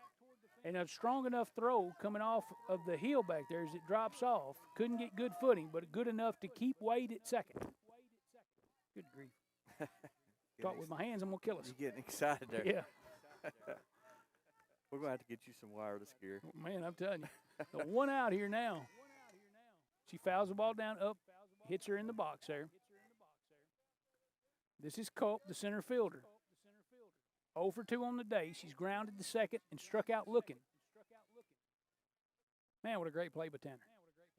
Speaker 1: And a strong enough throw coming off of the heel back there as it drops off. Couldn't get good footing, but good enough to keep Wade at second. Good grief. Talk with my hands, I'm going to kill us.
Speaker 2: You're getting excited there.
Speaker 1: Yeah.
Speaker 2: We're going to have to get you some wireless gear.
Speaker 1: Man, I'm telling you. The 1 out here now. She fouls the ball down, up, hits her in the box there. This is Culp, the center fielder. 0 for 2 on the day. She's grounded to second and struck out looking. Man, what a great play by Tanner.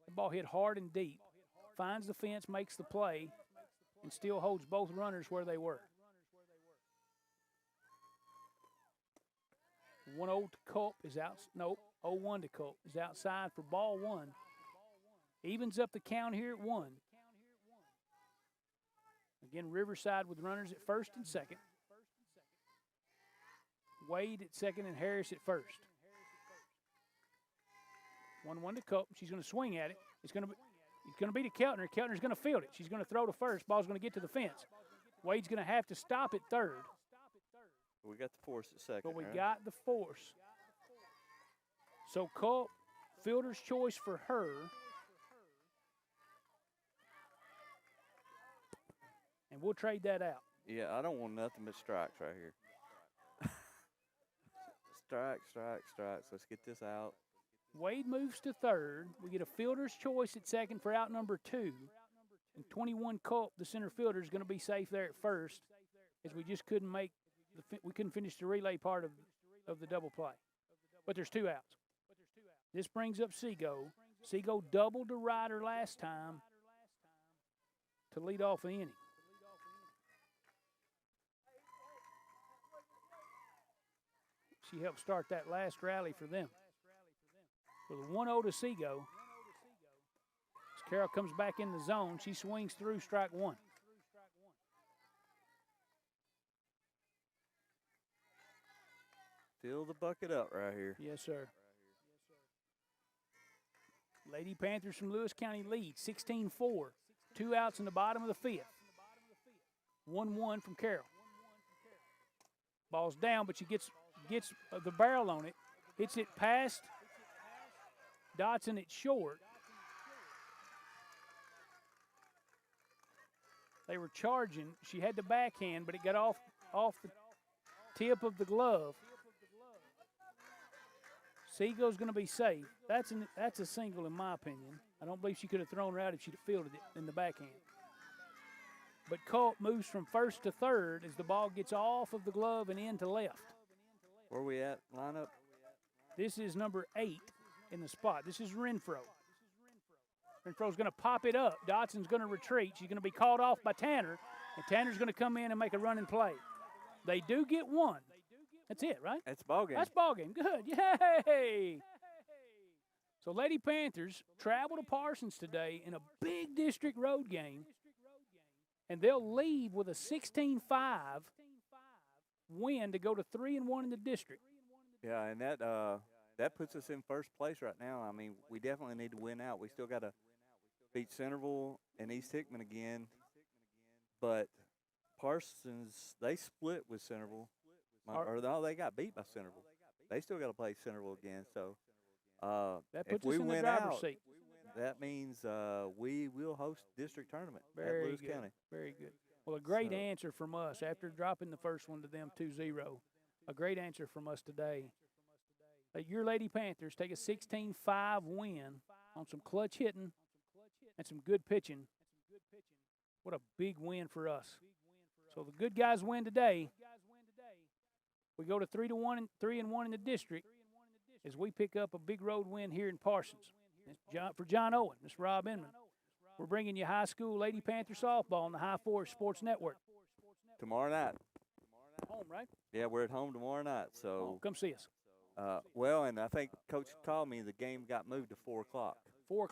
Speaker 1: The ball hit hard and deep. Finds the fence, makes the play, and still holds both runners where they were. 1-0 to Culp is out. Nope, 0-1 to Culp is outside for ball one. Evens up the count here at 1. Again, Riverside with runners at first and second. Wade at second and Harris at first. 1-1 to Culp. She's going to swing at it. It's going to be to Keltner. Keltner's going to field it. She's going to throw to first. Ball's going to get to the fence. Wade's going to have to stop at third.
Speaker 2: We got the force at second.
Speaker 1: But we
Speaker 2: right?
Speaker 1: got the force. So Culp, fielder's choice for her. And we'll trade that out.
Speaker 2: Yeah, I don't want nothing but strikes right here. Strikes. Let's get this out.
Speaker 1: Wade moves to third. We get a fielder's choice at second for out number 2. And 21 Culp, the center fielder, is going to be safe there at first, as we just couldn't finish the relay part of the double play. But there's 2 outs. This brings up Seago. Seago doubled to Ryder last time to lead off the inning. She helped start that last rally for them. So the 1-0 to Seago. As Carroll comes back in the zone, she swings through strike 1.
Speaker 2: Fill the bucket up right here.
Speaker 1: Yes, sir. Lady Panthers from Lewis County lead, 16-4. 2 outs in the bottom of the 5th. 1-1 from Carroll. Ball's down, but she gets the barrel on it. Hits it past Dotson. It's short. They were charging. She had the backhand, but it got off the tip of the glove. Seago's going to be safe. That's a single in my opinion. I don't believe she could have thrown her out if she'd have fielded it in the backhand. But Culp moves from first to third as the ball gets off of the glove and in to left.
Speaker 2: Where we at lineup?
Speaker 1: This is number 8 in the spot. This is Renfro. Renfro's going to pop it up. Dotson's going to retreat. She's going to be called off by Tanner, and Tanner's going to come in and make a running play. They do get 1. That's it, right?
Speaker 2: That's ball game.
Speaker 1: That's ball game. Good. Yay! So Lady Panthers travel to Parsons today in a big district road game, and they'll leave with a 16-5 win to go to 3-1 in the district.
Speaker 2: Yeah, and that puts us in first place right now. I mean, we definitely need to win out. We still got to beat Centerville and East Hickman again, but Parsons, they split with Centerville. They got beat by Centerville. They still got to play Centerville again. So
Speaker 1: that puts
Speaker 2: if we
Speaker 1: us in the
Speaker 2: win
Speaker 1: driver's
Speaker 2: out,
Speaker 1: seat.
Speaker 2: that means we will host district tournament at Lewis County.
Speaker 1: Very good. Well, a great answer from us after dropping the first one to them 2-0. A great answer from us today. Your Lady Panthers take a 16-5 win on some clutch hitting and some good pitching. What a big win for us. So the good guys win today. We go to 3-1 and 3-1 in the district as we pick up a big road win here in Parsons. For John Owen, Mr. Rob Inman. We're bringing you high school Lady Panther softball on the High Forest Sports Network.
Speaker 2: Tomorrow night.
Speaker 1: Home, right?
Speaker 2: Yeah, we're at home tomorrow night. So
Speaker 1: come see us.
Speaker 2: Well, and I think Coach called me. The game got moved to 4 o'clock.
Speaker 1: 4 o'clock.